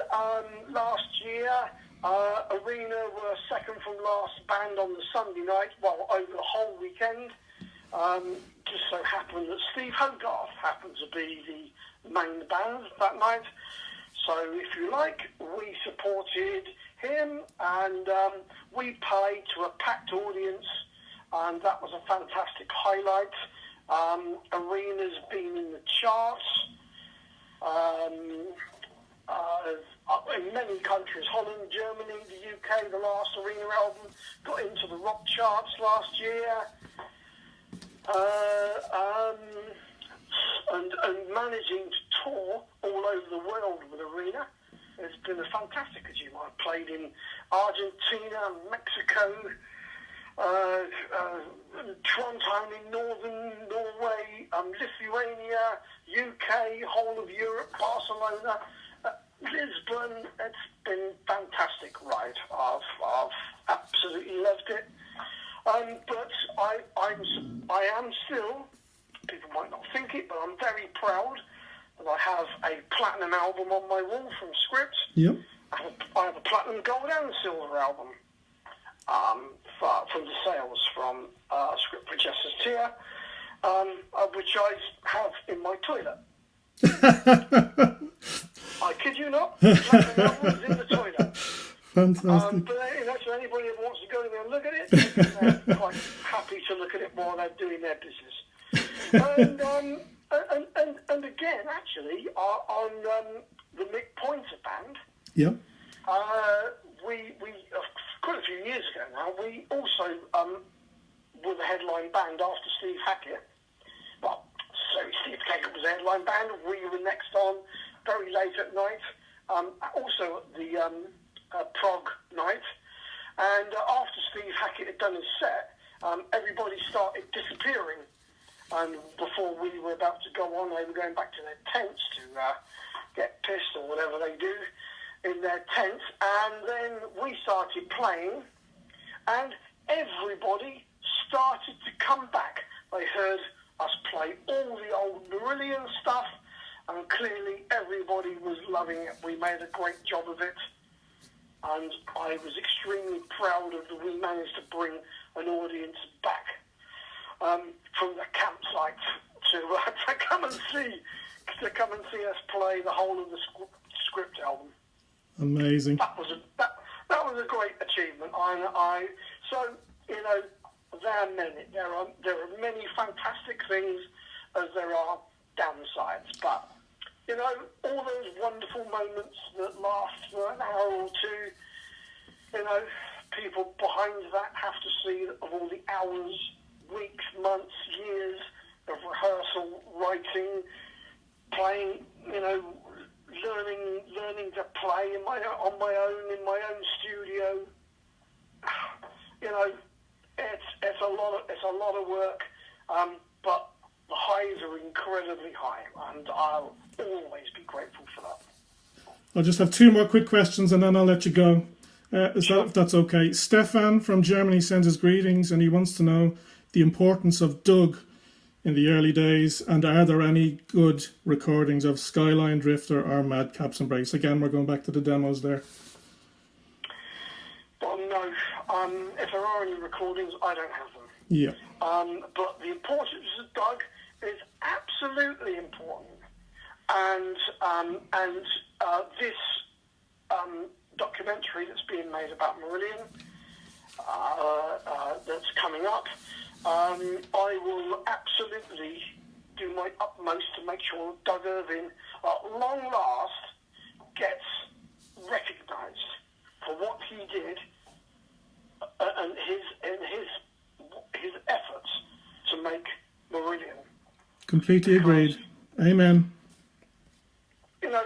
last year, Arena were second from last band on the Sunday night, well, over the whole weekend. Just so happened that Steve Hogarth happened to be the main band that night. So, if you like, we supported him, and we played to a packed audience, and that was a fantastic highlight. Arena's been in the charts in many countries, Holland, Germany, the UK. The last Arena album got into the rock charts last year. And managing to tour all over the world with Arena has been a fantastic achievement. I've played in Argentina, Mexico, Trondheim in northern Norway, Lithuania, UK, whole of Europe, Barcelona, Lisbon. It's been a fantastic ride. I've absolutely loved it. But I am still, people might not think it, but I'm very proud that I have a platinum album on my wall from Script. Yep. I have a platinum, gold and silver album from the sales from Script for Jester's Tear, which I have in my toilet. I kid you not, platinum album's in the toilet. Fantastic. But so anybody who wants to go in there and look at it, they're quite happy to look at it while they're doing their business. And again, actually, on the Mick Pointer band, yep. We quite a few years ago now, we also were the headline band after Steve Hackett. Well, so Steve Hackett was the headline band. We were next on very late at night. Also at the prog night. And after Steve Hackett had done his set, everybody started disappearing. And before we were about to go on, they were going back to their tents to get pissed or whatever they do in their tents. And then we started playing, and everybody started to come back. They heard us play all the old Marillion stuff, and clearly everybody was loving it. We made a great job of it, and I was extremely proud of that we managed to bring an audience back from the campsite to come and see us play the whole of the script album. Amazing. That was a great achievement. So you know, there are many fantastic things as there are downsides, but you know, all those wonderful moments that last for an hour or two, you know, people behind that have to see of all the hours, weeks, months, years of rehearsal, writing, playing, you know, learning to play on my own in my own studio. You know, it's a lot of work, but the highs are incredibly high, and I'll always be grateful for that. I'll just have two more quick questions and then I'll let you go. If that's okay. Stefan from Germany sends his greetings, and he wants to know the importance of Doug in the early days, and are there any good recordings of Skyline Drifter or Madcaps Embrace? Again, we're going back to the demos there. Well, no. If there are any recordings, I don't have them. Yeah. But the importance of Doug is absolutely important, and this documentary that's being made about Marillion, that's coming up, I will absolutely do my utmost to make sure Doug Irving, at long last, gets recognised for what he did and his efforts to make Marillion. Completely agreed. Amen. You know,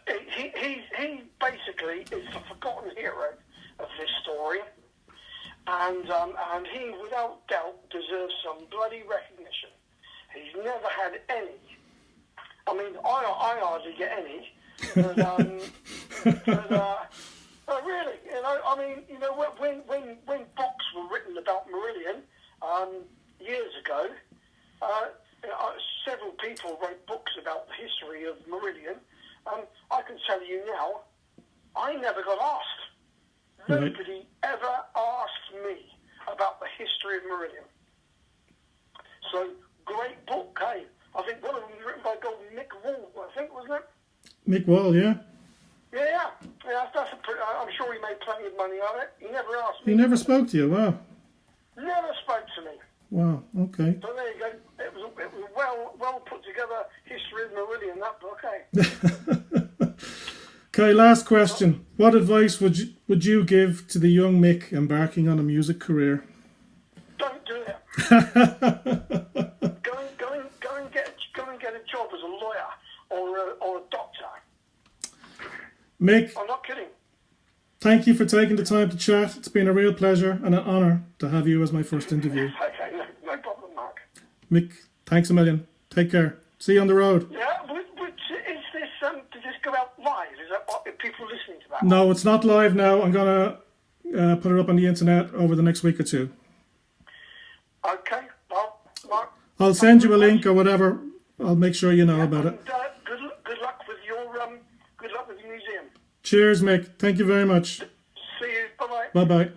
he basically is the forgotten hero of this story, and he, without doubt, deserves some bloody recognition. He's never had any. I mean, I hardly get any, but really, you know, I mean, you know, when books were written about Marillion years ago, several people wrote books about the history of Marillion. I can tell you now, I never got asked. Right. Nobody ever asked me about the history of Marillion. So, great book, eh? I think one of them was written by Mick Wall, I think, wasn't it? Mick Wall, yeah. Yeah. That's I'm sure he made plenty of money on it. He never asked me. He never spoke to you, wow. Never spoke to me. Wow, okay. So there you go. It was well put together history of Marillion, that book, eh? Okay, last question. What advice would you give to the young Mick embarking on a music career? Don't do it. Go and get a job as a lawyer or a doctor. Mick, I'm not kidding. thank you for taking the time to chat. It's been a real pleasure and an honour to have you as my first interview. Okay, no problem, Mark. Mick, thanks a million. Take care. See you on the road. Yeah, is this, did this go out live? Is that what, are people listening to that? No, it's not live now. I'm going to put it up on the internet over the next week or two. Okay, well, Mark. I'll send you a link or whatever. I'll make sure you know about it. And, good luck with your museum. Cheers, Mick. Thank you very much. See you. Bye-bye. Bye-bye.